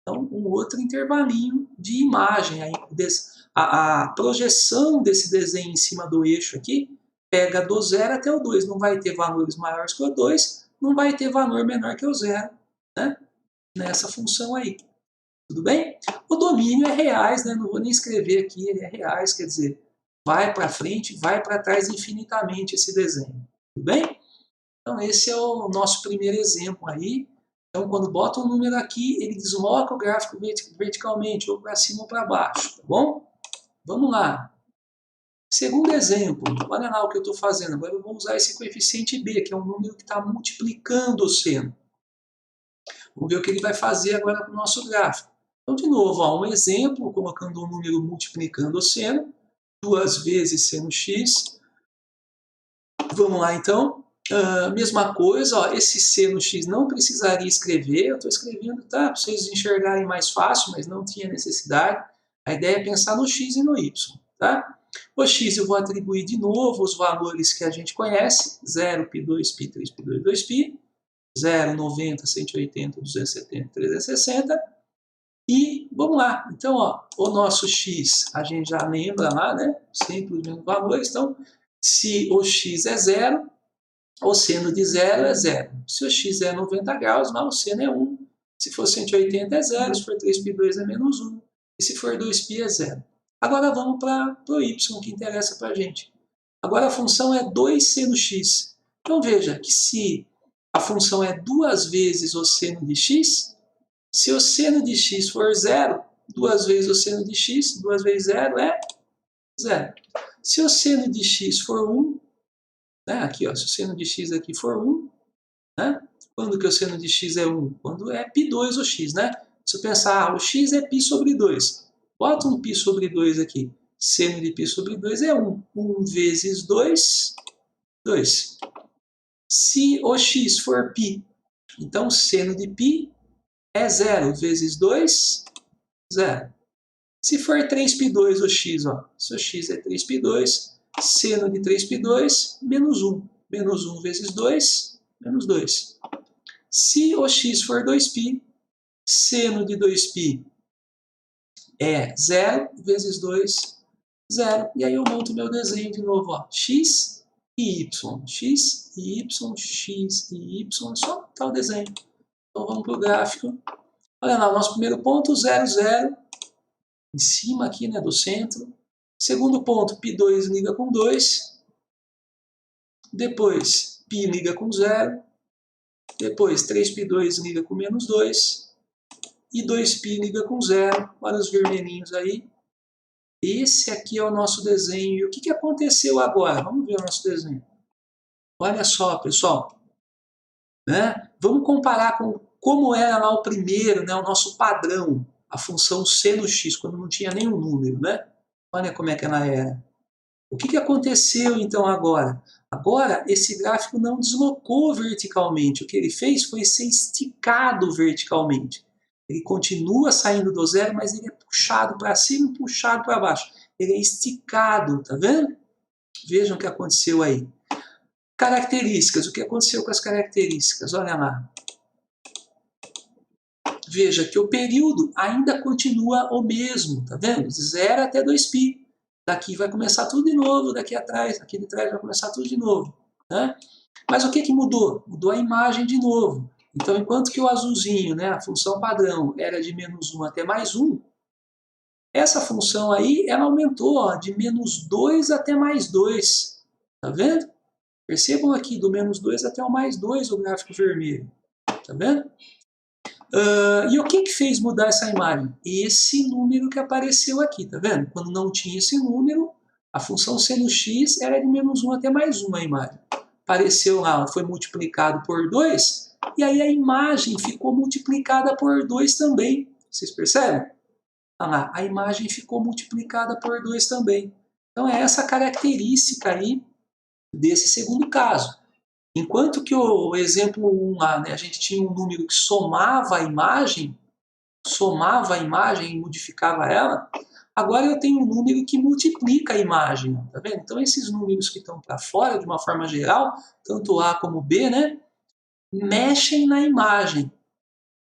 Então, um outro intervalinho de imagem. A projeção desse desenho em cima do eixo aqui pega do 0 até o 2. Não vai ter valores maiores que o 2, não vai ter valor menor que o 0, né? Nessa função aí. Tudo bem? O domínio é reais, né? Não vou nem escrever aqui, ele é reais, quer dizer, vai para frente, vai para trás infinitamente esse desenho. Tudo bem? Então, esse é o nosso primeiro exemplo aí. Então, quando bota um número aqui, ele desloca o gráfico verticalmente, ou para cima ou para baixo, tá bom? Vamos lá. Segundo exemplo, olha lá o que eu estou fazendo. Agora eu vou usar esse coeficiente B, que é um número que está multiplicando o seno. Vamos ver o que ele vai fazer agora com o nosso gráfico. Então, de novo, ó, um exemplo, colocando um número multiplicando o seno, 2 vezes seno x. Vamos lá, então. Mesma coisa, ó, esse seno x não precisaria escrever, eu estou escrevendo, tá? Para vocês enxergarem mais fácil, mas não tinha necessidade. A ideia é pensar no x e no y, tá? O x eu vou atribuir de novo os valores que a gente conhece, 0, π2, π3, π2, 2π, 0, 90, 180, 270, 360. E vamos lá, então ó, o nosso x a gente já lembra lá, né? Sempre os mesmos valores. Então, se o x é 0, o seno de 0 é 0. Se o x é 90 graus, lá o seno é 1. Se for 180 é 0, se for 3π2 é menos 1. E se for 2π é 0. Agora vamos para o y, que interessa para a gente. Agora a função é 2 seno x. Então veja que se a função é 2 vezes o seno de x, se o seno de x for 0, 2 vezes o seno de x, 2 vezes 0 é 0. Se o seno de x for 1, né, aqui, ó, se o seno de x aqui for 1, né, quando que o seno de x é 1? Quando é π2 o x, né? Se eu pensar, o x é π sobre 2, bota um π sobre 2 aqui. Seno de π sobre 2 é 1. 1 vezes 2, 2. Se o x for π, então seno de π é 0 vezes 2, 0. Se for 3π2 o x, ó, se o x é 3π2, seno de 3π2, menos 1. Menos 1 vezes 2, menos 2. Se o x for 2π, seno de 2π é 0 vezes 2, 0. E aí eu monto meu desenho de novo, ó, x e y. X e y, x e y, só montar o desenho. Então vamos para o gráfico. Olha lá, o nosso primeiro ponto, 0, 0. Em cima aqui, né, do centro. Segundo ponto, π2 liga com 2. Depois, π liga com 0. Depois, 3π2 liga com menos 2. E 2π liga com 0. Olha os vermelhinhos aí. Esse aqui é o nosso desenho. E o que aconteceu agora? Vamos ver o nosso desenho. Olha só, pessoal. Né? Vamos comparar com como era lá o primeiro, né, o nosso padrão, a função seno x, quando não tinha nenhum número. Né? Olha como é que ela era. O que aconteceu então agora? Agora, esse gráfico não deslocou verticalmente. O que ele fez foi ser esticado verticalmente. Ele continua saindo do zero, mas ele é puxado para cima e puxado para baixo. Ele é esticado, tá vendo? Vejam o que aconteceu aí. Características. O que aconteceu com as características? Olha lá. Veja que o período ainda continua o mesmo, tá vendo? De 0 até 2π. Daqui vai começar tudo de novo, daqui atrás, aqui de trás vai começar tudo de novo. Né? Mas o que mudou? Mudou a imagem de novo. Então, enquanto que o azulzinho, né, a função padrão, era de menos 1 até mais 1, essa função aí, ela aumentou, ó, de menos 2 até mais 2. Tá vendo? Percebam aqui, do menos 2 até o mais 2, o gráfico vermelho. Tá vendo? E o que fez mudar essa imagem? Esse número que apareceu aqui, tá vendo? Quando não tinha esse número, a função seno x era de menos 1 até mais 1 a imagem. Apareceu lá, foi multiplicado por 2, e aí a imagem ficou multiplicada por 2 também. Vocês percebem? Olha lá, a imagem ficou multiplicada por 2 também. Então é essa característica aí desse segundo caso. Enquanto que o exemplo 1 lá, né, a gente tinha um número que somava a imagem e modificava ela, agora eu tenho um número que multiplica a imagem, tá vendo? Então esses números que estão para fora, de uma forma geral, tanto A como B, né, mexem na imagem.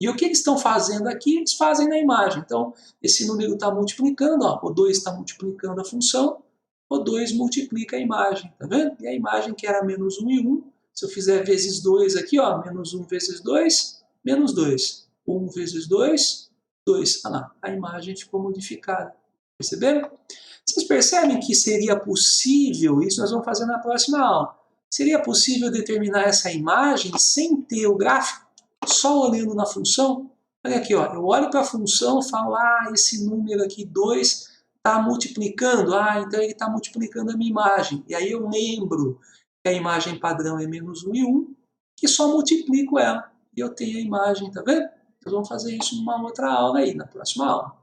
E o que eles estão fazendo aqui? Eles fazem na imagem. Então, esse número está multiplicando, ó, o 2 está multiplicando a função, o 2 multiplica a imagem, tá vendo? E a imagem que era menos 1 e 1, se eu fizer vezes 2 aqui, ó, menos 1 vezes 2, menos 2. 1 vezes 2, 2. Ah lá, a imagem ficou modificada. Perceberam? Vocês percebem que seria possível, isso nós vamos fazer na próxima aula, seria possível determinar essa imagem sem ter o gráfico, só olhando na função? Olha aqui, ó, eu olho para a função e falo, esse número aqui, 2, está multiplicando, então ele está multiplicando a minha imagem. E aí eu lembro que a imagem padrão é menos 1 e 1, que só multiplico ela. E eu tenho a imagem, tá vendo? Nós vamos fazer isso numa outra aula aí, na próxima aula.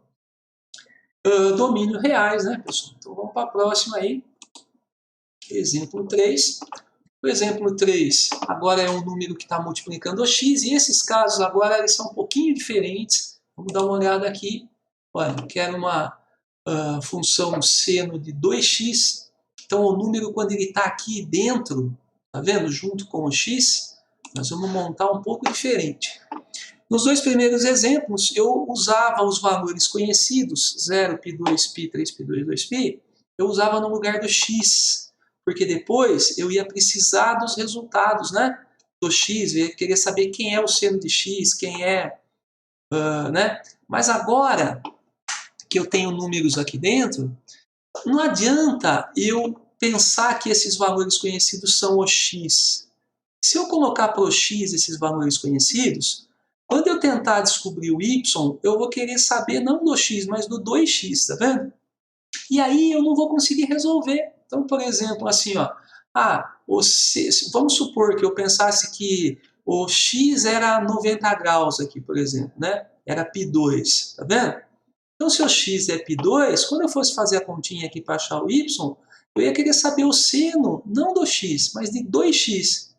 Domínio reais, né, pessoal? Então vamos para a próxima aí. Exemplo 3. O exemplo 3 agora é um número que está multiplicando o x, e esses casos agora eles são um pouquinho diferentes. Vamos dar uma olhada aqui. Olha, quero uma função seno de 2x. Então o número, quando ele está aqui dentro, tá vendo? Junto com o x, nós vamos montar um pouco diferente. Nos dois primeiros exemplos, eu usava os valores conhecidos, 0, π2, π, 3π2, 2π, eu usava no lugar do x, porque depois eu ia precisar dos resultados, né, do x, eu ia querer saber quem é o seno de x, quem é, né? Mas agora que eu tenho números aqui dentro, não adianta eu pensar que esses valores conhecidos são o x. Se eu colocar para o x esses valores conhecidos, quando eu tentar descobrir o y, eu vou querer saber não do x, mas do 2x, tá vendo? E aí eu não vou conseguir resolver. Então, por exemplo, assim, ó, vamos supor que eu pensasse que o x era 90 graus aqui, por exemplo, né? era π2, tá vendo? Então, se o x é π2, quando eu fosse fazer a continha aqui para achar o y, eu ia querer saber o seno, não do x, mas de 2x,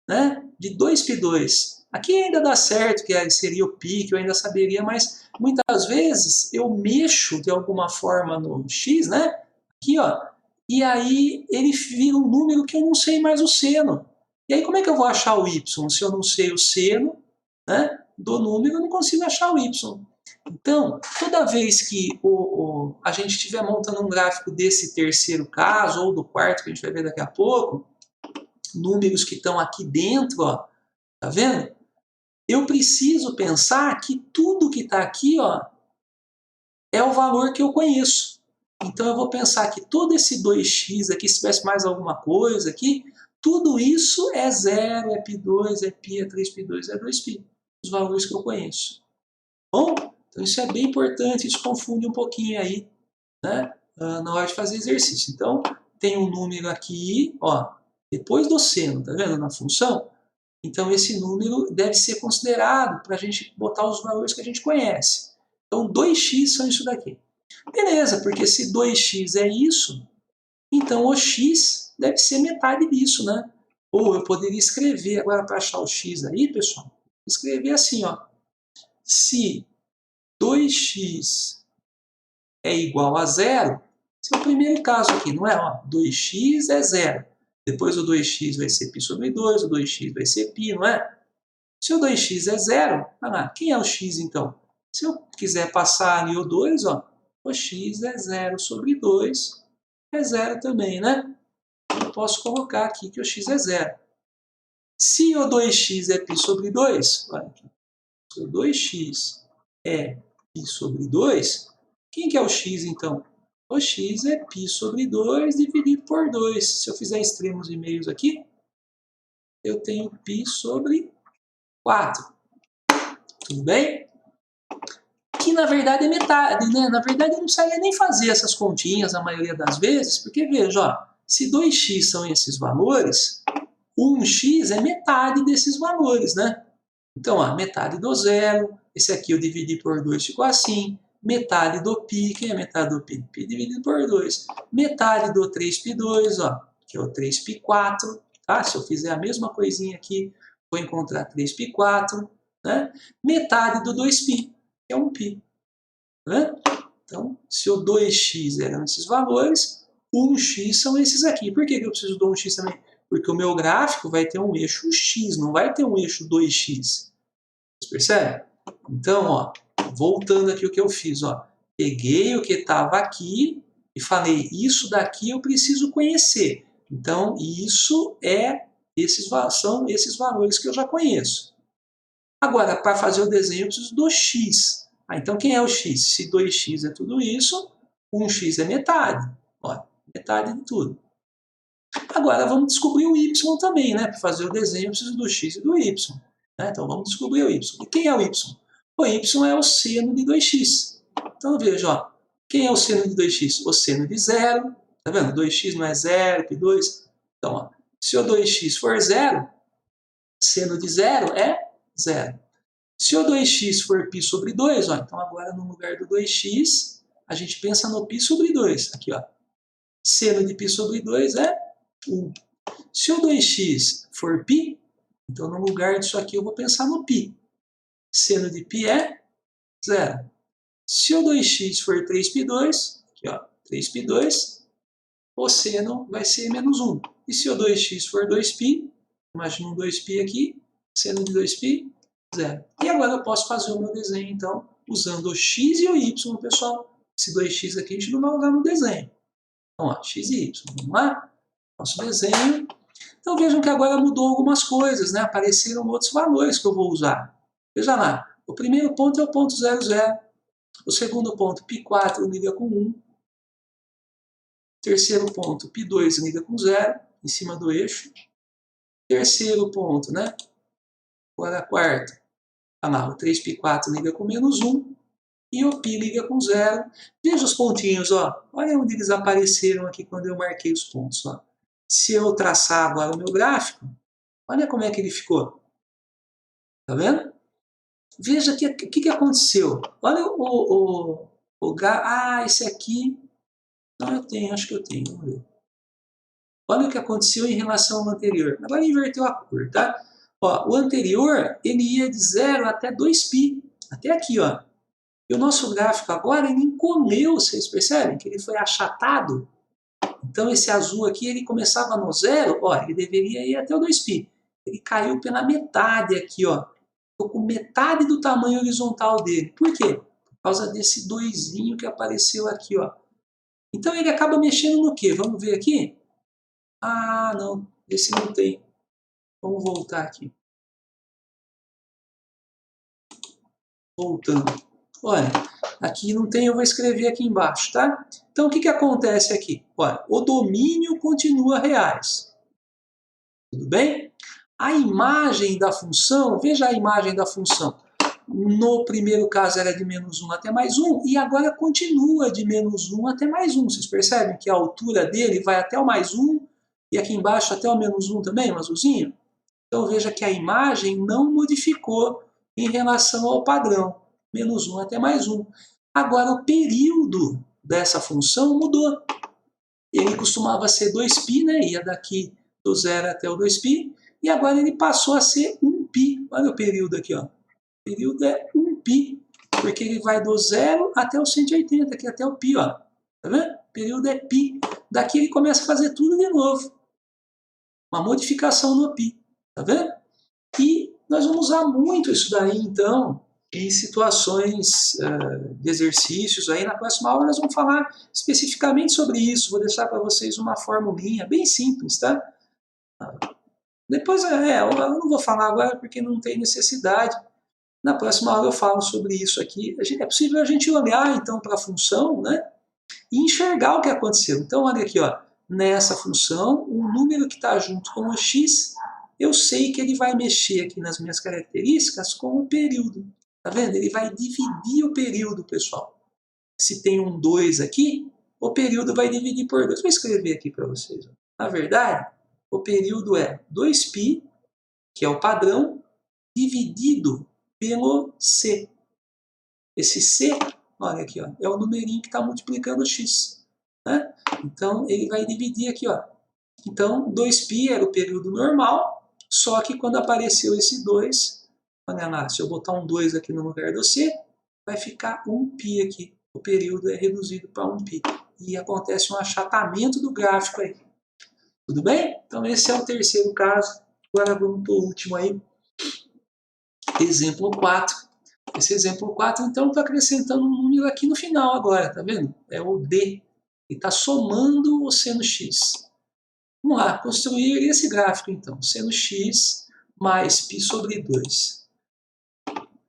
né? De 2π2. Aqui ainda dá certo, que seria o π, que eu ainda saberia, mas muitas vezes eu mexo de alguma forma no x, né? Aqui, ó, e aí ele vira um número que eu não sei mais o seno. E aí como é que eu vou achar o y? Se eu não sei o seno, né, do número, eu não consigo achar o y. Então, toda vez que a gente estiver montando um gráfico desse terceiro caso, ou do quarto, que a gente vai ver daqui a pouco, números que estão aqui dentro, ó, tá vendo? Eu preciso pensar que tudo que está aqui, ó, é o valor que eu conheço. Então eu vou pensar que todo esse 2x aqui, se tivesse mais alguma coisa aqui, tudo isso é 0, é π2, é π, é 3π2, é 2π. Os valores que eu conheço. Bom, então isso é bem importante, isso confunde um pouquinho aí, né, na hora de fazer exercício. Então, tem um número aqui, ó, depois do seno, tá vendo, na função? Então, esse número deve ser considerado para a gente botar os valores que a gente conhece. Então, 2x são isso daqui. Beleza, porque se 2x é isso, então o x deve ser metade disso, né? Ou eu poderia escrever, agora para achar o x aí, pessoal, escrever assim, ó. Se 2x é igual a zero, esse é o primeiro caso aqui, não é? Ó, 2x é zero. Depois o 2x vai ser π sobre 2, o 2x vai ser π, não é? Se o 2x é zero, quem é o x então? Se eu quiser passar ali o 2, ó, o x é 0 sobre 2, é zero também, né? Eu posso colocar aqui que o x é zero. Se o 2x é π sobre 2, olha aqui, se o 2x é π sobre 2, quem que é o x então? O x é π sobre 2 dividido por 2. Se eu fizer extremos e meios aqui, eu tenho π sobre 4. Tudo bem? Que na verdade é metade, né? Na verdade eu não precisaria nem fazer essas continhas a maioria das vezes, porque veja, ó, se 2x são esses valores, 1x é metade desses valores, né? Então, ó, metade do zero, esse aqui eu dividi por 2 ficou assim, metade do π, quem é metade do π? Π dividido por 2. Metade do 3π2, ó, que é o 3π4, tá? Se eu fizer a mesma coisinha aqui, vou encontrar 3π4, né? Metade do 2π, que é 1π. Né? Então, se o 2x eram esses valores, 1x são esses aqui. Por que eu preciso do 1x também? Porque o meu gráfico vai ter um eixo x, não vai ter um eixo 2x. Vocês percebem? Então, ó, voltando aqui o que eu fiz, ó, peguei o que estava aqui e falei, isso daqui eu preciso conhecer. Então, são esses valores que eu já conheço. Agora, para fazer o desenho, eu preciso do x. Então, quem é o x? Se 2x é tudo isso, 1x é metade. Ó, metade de tudo. Agora, vamos descobrir o y também, né? Para fazer o desenho, eu preciso do x e do y. Né? Então, vamos descobrir o y. E quem é o y? O y é o seno de 2x. Então, veja, ó, quem é o seno de 2x? O seno de zero. Tá vendo? 2x não é 0, π2. Então, ó, se o 2x for 0, seno de 0 é 0. Se o 2x for π sobre 2, ó, então agora no lugar do 2x, a gente pensa no π sobre 2. Aqui, ó. Seno de π sobre 2 é 1. Se o 2x for π, então no lugar disso aqui eu vou pensar no π. Seno de π é 0. Se o 2x for 3π2, aqui, ó, 3π2, o seno vai ser menos 1. E se o 2x for 2π, imagina um 2π aqui, seno de 2π, 0. E agora eu posso fazer o meu desenho, então, usando o x e o y, pessoal. Esse 2x aqui a gente não vai usar no desenho. Então, ó, x e y. Vamos lá? Nosso desenho. Então, vejam que agora mudou algumas coisas, né? Apareceram outros valores que eu vou usar. Veja lá. O primeiro ponto é o ponto 0, 0. O segundo ponto, π4 liga com 1. Terceiro ponto, π2 liga com 0, em cima do eixo. Terceiro ponto, né? Agora quarto. Ah lá, o 3π4 liga com menos 1 e o π liga com 0. Veja os pontinhos, ó. Olha onde eles apareceram aqui quando eu marquei os pontos, ó. Se eu traçar agora o meu gráfico, olha como é que ele ficou. Tá vendo? veja que o que aconteceu. Olha esse aqui. Não, eu tenho, acho que eu tenho. Vamos ver. Olha o que aconteceu em relação ao anterior. Agora inverteu a cor, tá? Ó, o anterior, ele ia de 0 até 2π. Até aqui, ó. E o nosso gráfico agora, ele encolheu, vocês percebem? Que ele foi achatado. Então, esse azul aqui, ele começava no 0, ó, ele deveria ir até o 2π. Ele caiu pela metade aqui, ó. Ficou com metade do tamanho horizontal dele. Por quê? Por causa desse 2 que apareceu aqui, ó. Então, ele acaba mexendo no quê? Vamos ver aqui? Ah, não, esse não tem. Vamos voltar aqui. Voltando. Olha, aqui não tem, eu vou escrever aqui embaixo, tá? Então, o que acontece aqui? Olha, o domínio continua reais. Tudo bem? A imagem da função, veja a imagem da função. No primeiro caso era de -1 até +1, e agora continua de -1 até +1. Vocês percebem que a altura dele vai até o +1, e aqui embaixo até o -1 também, o azulzinho? Então veja que a imagem não modificou em relação ao padrão, -1 até +1. Agora o período dessa função mudou. Ele costumava ser 2π, né? Ia daqui do 0 até o 2π, e agora ele passou a ser 1π. Olha o período aqui, ó. O período é 1π, porque ele vai do 0 até o 180, que é até o π, ó. Tá vendo? O período é π. Daqui ele começa a fazer tudo de novo. Uma modificação no π. Tá vendo? E nós vamos usar muito isso daí, então, em situações de exercícios. Aí na próxima aula nós vamos falar especificamente sobre isso. Vou deixar para vocês uma formulinha bem simples, tá? Depois, eu não vou falar agora porque não tem necessidade. Na próxima aula eu falo sobre isso aqui. É possível a gente olhar, então, para a função, né? E enxergar o que aconteceu. Então, olha aqui, ó. Nessa função, o número que está junto com o x, eu sei que ele vai mexer aqui nas minhas características com o período. Tá vendo? Ele vai dividir o período, pessoal. Se tem um 2 aqui, o período vai dividir por 2. Vou escrever aqui para vocês. Na verdade, o período é 2π, que é o padrão, dividido pelo c. Esse c, olha aqui, ó, é o numerinho que está multiplicando o x. Né? Então, ele vai dividir aqui, ó. Então, 2π era o período normal, só que quando apareceu esse 2, olha lá, se eu botar um 2 aqui no lugar do c, vai ficar 1π aqui. O período é reduzido para 1π. E acontece um achatamento do gráfico aí. Tudo bem? Então, esse é o terceiro caso. Agora vamos para o último aí. Exemplo 4. Esse exemplo 4, então, está acrescentando um número aqui no final agora, tá vendo? É o D. Ele está somando o seno x. Vamos lá, construir esse gráfico, então. Seno x mais π sobre 2.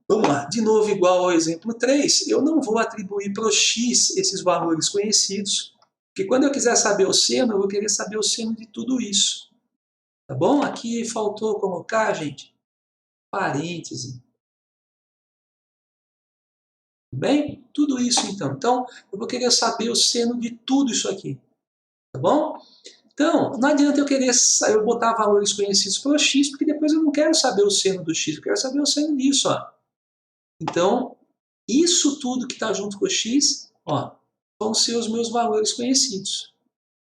Vamos lá, de novo igual ao exemplo 3, eu não vou atribuir para o x esses valores conhecidos, porque quando eu quiser saber o seno, eu vou querer saber o seno de tudo isso. Tá bom? Aqui faltou colocar, gente, parêntese. Tudo bem? Tudo isso, então. Então, eu vou querer saber o seno de tudo isso aqui. Tá bom? Então, não adianta eu botar valores conhecidos para o x, porque depois eu não quero saber o seno do x, eu quero saber o seno disso, ó. Então, isso tudo que está junto com o x, ó, vão ser os meus valores conhecidos.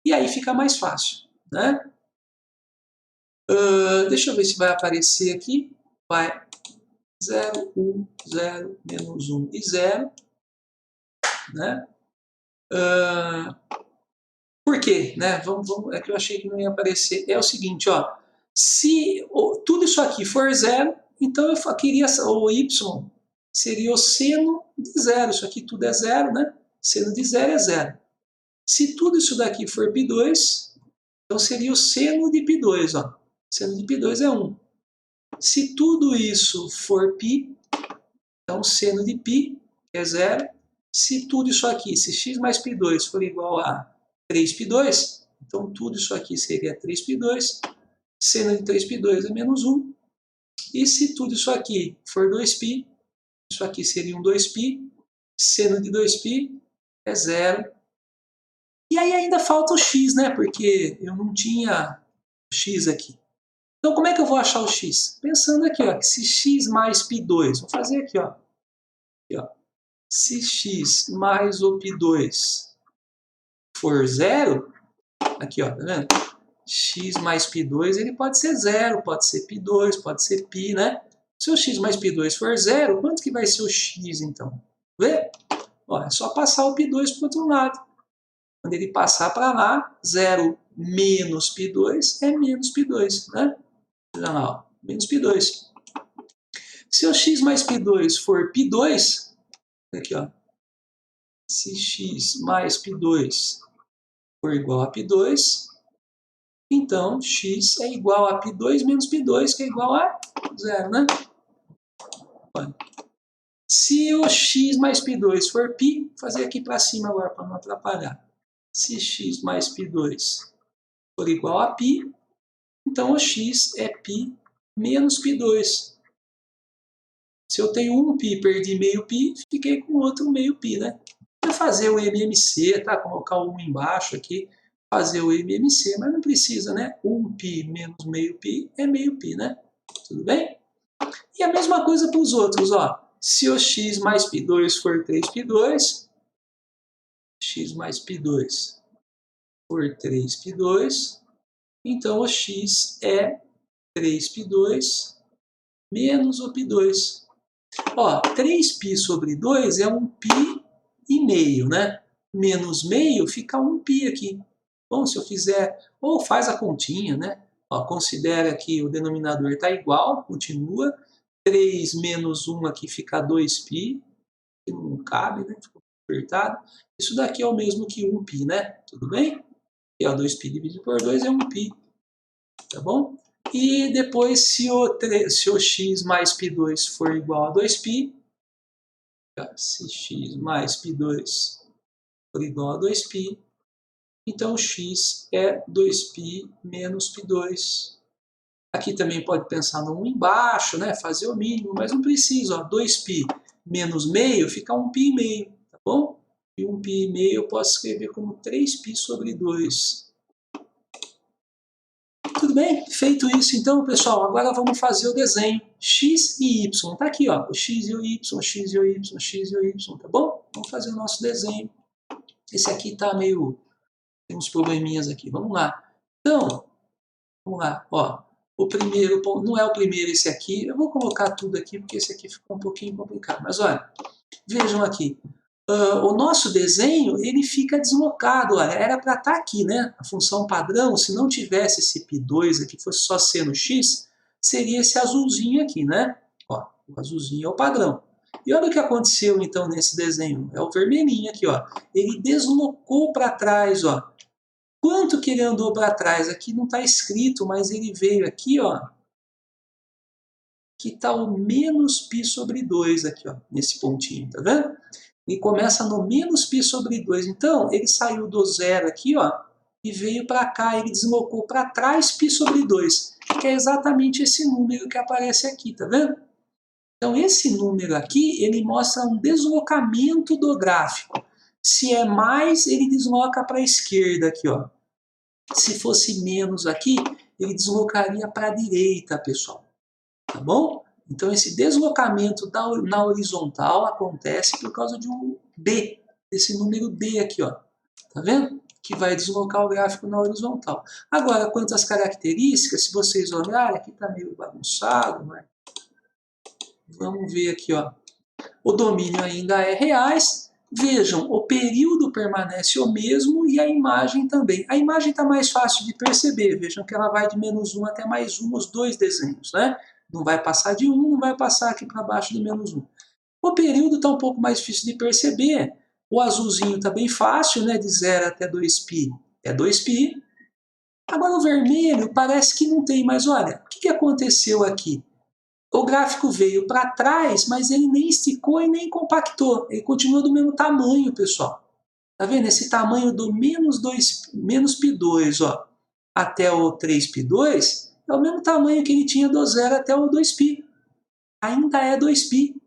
E aí fica mais fácil, né? Deixa eu ver se vai aparecer aqui. Vai 0, 1, 0, menos 1 e 0. Né? Por quê? Né? É que eu achei que não ia aparecer. É o seguinte, ó. Se tudo isso aqui for 0, então eu queria o y seria o seno de 0. Isso aqui tudo é 0, né? Seno de 0 é 0. Se tudo isso daqui for π2, então seria o seno de π2, ó. Seno de π2 é 1. Se tudo isso for π, então seno de π é 0. Se tudo isso aqui, se x mais π2 for igual a 3π2, então tudo isso aqui seria 3π2. Seno de 3π2 é menos 1. E se tudo isso aqui for 2π, isso aqui seria um 2π. Seno de 2π é 0. E aí ainda falta o x, né? Porque eu não tinha x aqui. Então, como é que eu vou achar o x? Pensando aqui, ó, que se x mais π2, vou fazer aqui, ó. Aqui, ó. Se x mais o π2 for zero, aqui, ó, tá vendo? X mais π2, ele pode ser zero, pode ser π2, pode ser π, né? Se o x mais π2 for zero, quanto que vai ser o x, então? Vê? Ó, é só passar o π2 para o outro lado. Quando ele passar para lá, 0 menos π2 é menos π2, né? Olha lá, ó, menos π2. Se o x mais π2 for π2, aqui, ó, se x mais π2 for igual a π2, então x é igual a π2 menos π2, que é igual a 0, né? Olha. Se o x mais π2 for π, vou fazer aqui para cima agora para não atrapalhar. Se x mais π2 for igual a π, então o x é π menos π2. Se eu tenho um π, perdi meio π, fiquei com outro meio π, né? Vou fazer o MMC, tá? Colocar o 1 embaixo aqui, fazer o MMC, mas não precisa, né? 1π menos meio π é meio π, né? Tudo bem? E a mesma coisa para os outros, ó. Se o x mais π2 for 3π2, x mais π2 for 3π2, então o x é 3π2 menos o π2. Ó, 3π sobre 2 é 1π e meio, né? Menos meio fica 1π aqui. Bom, se eu fizer, ou faz a continha, né? Ó, considera que o denominador está igual, continua. 3 menos 1 aqui fica 2π, que não cabe, né? Ficou apertado. Isso daqui é o mesmo que 1π, né? Tudo bem? E ó, 2π dividido por 2 é 1π, tá bom? E depois, se o x mais π2 for igual a 2π, se x mais π2 for igual a 2π, então x é 2π menos π2. Aqui também pode pensar no 1 embaixo, né? Fazer o mínimo, mas não precisa. Ó, 2π menos meio fica 1π e meio, tá bom? E 1π e meio eu posso escrever como 3π sobre 2. Tudo bem? Feito isso, então, pessoal, agora vamos fazer o desenho x e y. Tá aqui, ó, o x e o y, x e o y, x e o y, tá bom? Vamos fazer o nosso desenho. Esse aqui tá meio... tem uns probleminhas aqui. Vamos lá. Então, vamos lá, ó. O primeiro ponto, não é o primeiro esse aqui, eu vou colocar tudo aqui, porque esse aqui ficou um pouquinho complicado. Mas, olha, vejam aqui. O nosso desenho, ele fica deslocado, olha, era para estar aqui, né? A função padrão, se não tivesse esse π2 aqui, fosse só seno x, seria esse azulzinho aqui, né? Ó, o azulzinho é o padrão. E olha o que aconteceu, então, nesse desenho. É o vermelhinho aqui, ó. Ele deslocou para trás, ó. Quanto que ele andou para trás? Aqui não está escrito, mas ele veio aqui, ó. Que está o menos π sobre 2 aqui, ó, nesse pontinho, tá vendo? Ele começa no menos π sobre 2. Então, ele saiu do zero aqui, ó, e veio para cá, ele deslocou para trás π sobre 2, que é exatamente esse número que aparece aqui, tá vendo? Então, esse número aqui, ele mostra um deslocamento do gráfico. Se é mais, ele desloca para a esquerda aqui, ó. Se fosse menos aqui, ele deslocaria para a direita, pessoal. Tá bom? Então, esse deslocamento na horizontal acontece por causa de um D, esse número D aqui, ó. Tá vendo? Que vai deslocar o gráfico na horizontal. Agora, quanto às características, se vocês olharem, aqui está meio bagunçado, mas vamos ver aqui, ó. O domínio ainda é reais. Vejam, o período permanece o mesmo e a imagem também. A imagem está mais fácil de perceber. Vejam que ela vai de -1 até +1, os dois desenhos, né? Não vai passar de 1, não vai passar aqui para baixo de -1. O período está um pouco mais difícil de perceber. O azulzinho está bem fácil, né? De 0 até 2π é 2π. Agora o vermelho parece que não tem, mas olha, o que aconteceu aqui? O gráfico veio para trás, mas ele nem esticou e nem compactou. Ele continua do mesmo tamanho, pessoal. Tá vendo? Esse tamanho do menos π2, ó, até o 3π2 é o mesmo tamanho que ele tinha do 0 até o 2π. Ainda é 2π.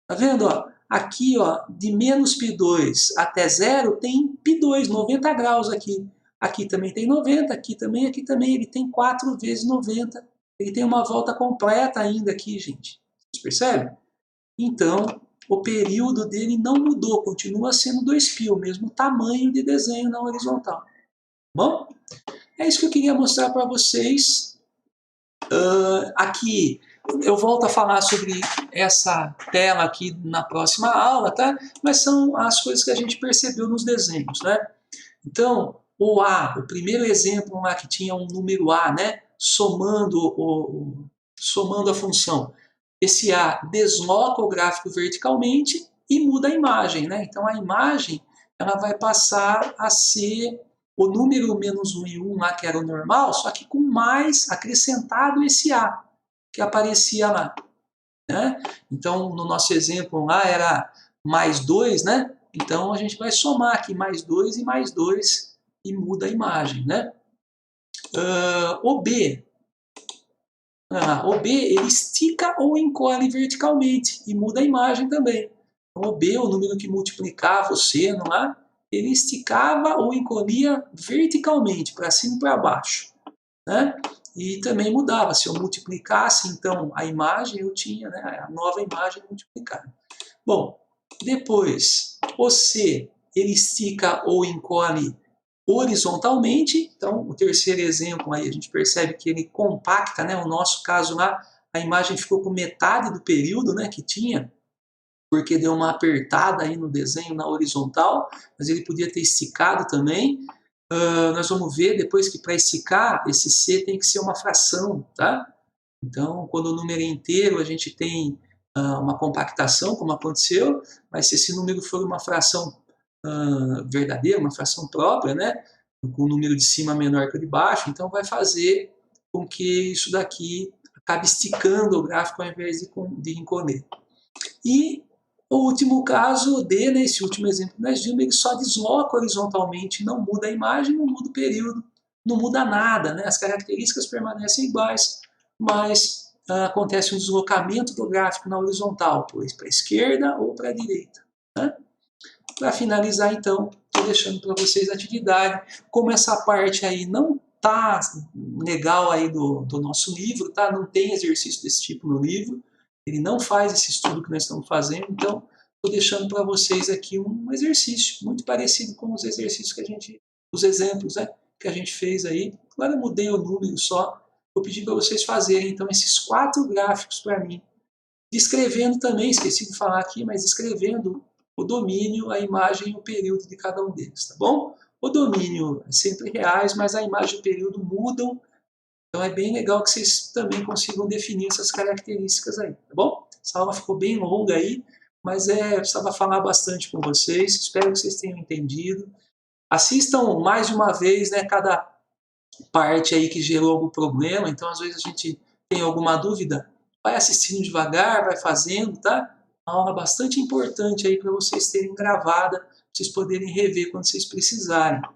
Tá vendo? Ó? Aqui, ó, de menos π2 até 0 tem π2, 90 graus aqui. Aqui também tem 90, aqui também. Ele tem 4 vezes 90. ele tem uma volta completa ainda aqui, gente. Vocês percebem? Então, o período dele não mudou, continua sendo 2π, o mesmo tamanho de desenho na horizontal. Bom, é isso que eu queria mostrar para vocês. Aqui eu volto a falar sobre essa tela aqui na próxima aula, tá? Mas são as coisas que a gente percebeu nos desenhos, né? Então, o A, o primeiro exemplo lá que tinha um número A, né? Somando a função. Esse A desloca o gráfico verticalmente e muda a imagem, né? Então, a imagem ela vai passar a ser o número -1 e 1 lá, que era o normal, só que com mais acrescentado esse A, que aparecia lá, né? Então, no nosso exemplo lá era +2, né? Então, a gente vai somar aqui +2 e +2 e muda a imagem, né? O B, ele estica ou encolhe verticalmente e muda a imagem também. Então, o B, o número que multiplicava o seno lá, ele esticava ou encolhia verticalmente, para cima e para baixo, né? E também mudava. Se eu multiplicasse, então, a imagem, eu tinha, né, a nova imagem multiplicada. Bom, depois, o C, ele estica ou encolhe horizontalmente. Então, o terceiro exemplo aí, a gente percebe que ele compacta, né? O nosso caso lá, a imagem ficou com metade do período, né, que tinha, porque deu uma apertada aí no desenho na horizontal, mas ele podia ter esticado também. Nós vamos ver depois que para esticar, esse C tem que ser uma fração, tá? Então, quando o número é inteiro, a gente tem uma compactação, como aconteceu, mas se esse número for uma fração verdadeira, uma fração própria, né, com o número de cima menor que o de baixo, então vai fazer com que isso daqui acabe esticando o gráfico ao invés de encolher. E o último caso, o D, né, esse último exemplo que nós vimos, ele só desloca horizontalmente, não muda a imagem, não muda o período, não muda nada, né? As características permanecem iguais, mas acontece um deslocamento do gráfico na horizontal, pois para a esquerda ou para a direita, né? Para finalizar, então, estou deixando para vocês a atividade. Como essa parte aí não tá legal aí do nosso livro, tá? Não tem exercício desse tipo no livro, ele não faz esse estudo que nós estamos fazendo, então estou deixando para vocês aqui um exercício muito parecido com os exercícios que os exemplos, né, que a gente fez aí. Agora eu mudei o número só. Vou pedir para vocês fazerem então esses 4 gráficos para mim, descrevendo também, esqueci de falar aqui, mas descrevendo o domínio, a imagem e o período de cada um deles, tá bom? O domínio é sempre reais, mas a imagem e o período mudam. Então é bem legal que vocês também consigam definir essas características aí, tá bom? Essa aula ficou bem longa aí, mas eu precisava falar bastante com vocês, espero que vocês tenham entendido. Assistam mais de uma vez, né, cada parte aí que gerou algum problema, então às vezes a gente tem alguma dúvida, vai assistindo devagar, vai fazendo, tá? Uma aula bastante importante aí para vocês terem gravada, pra vocês poderem rever quando vocês precisarem, tá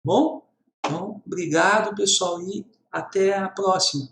bom? Então, obrigado pessoal e até a próxima.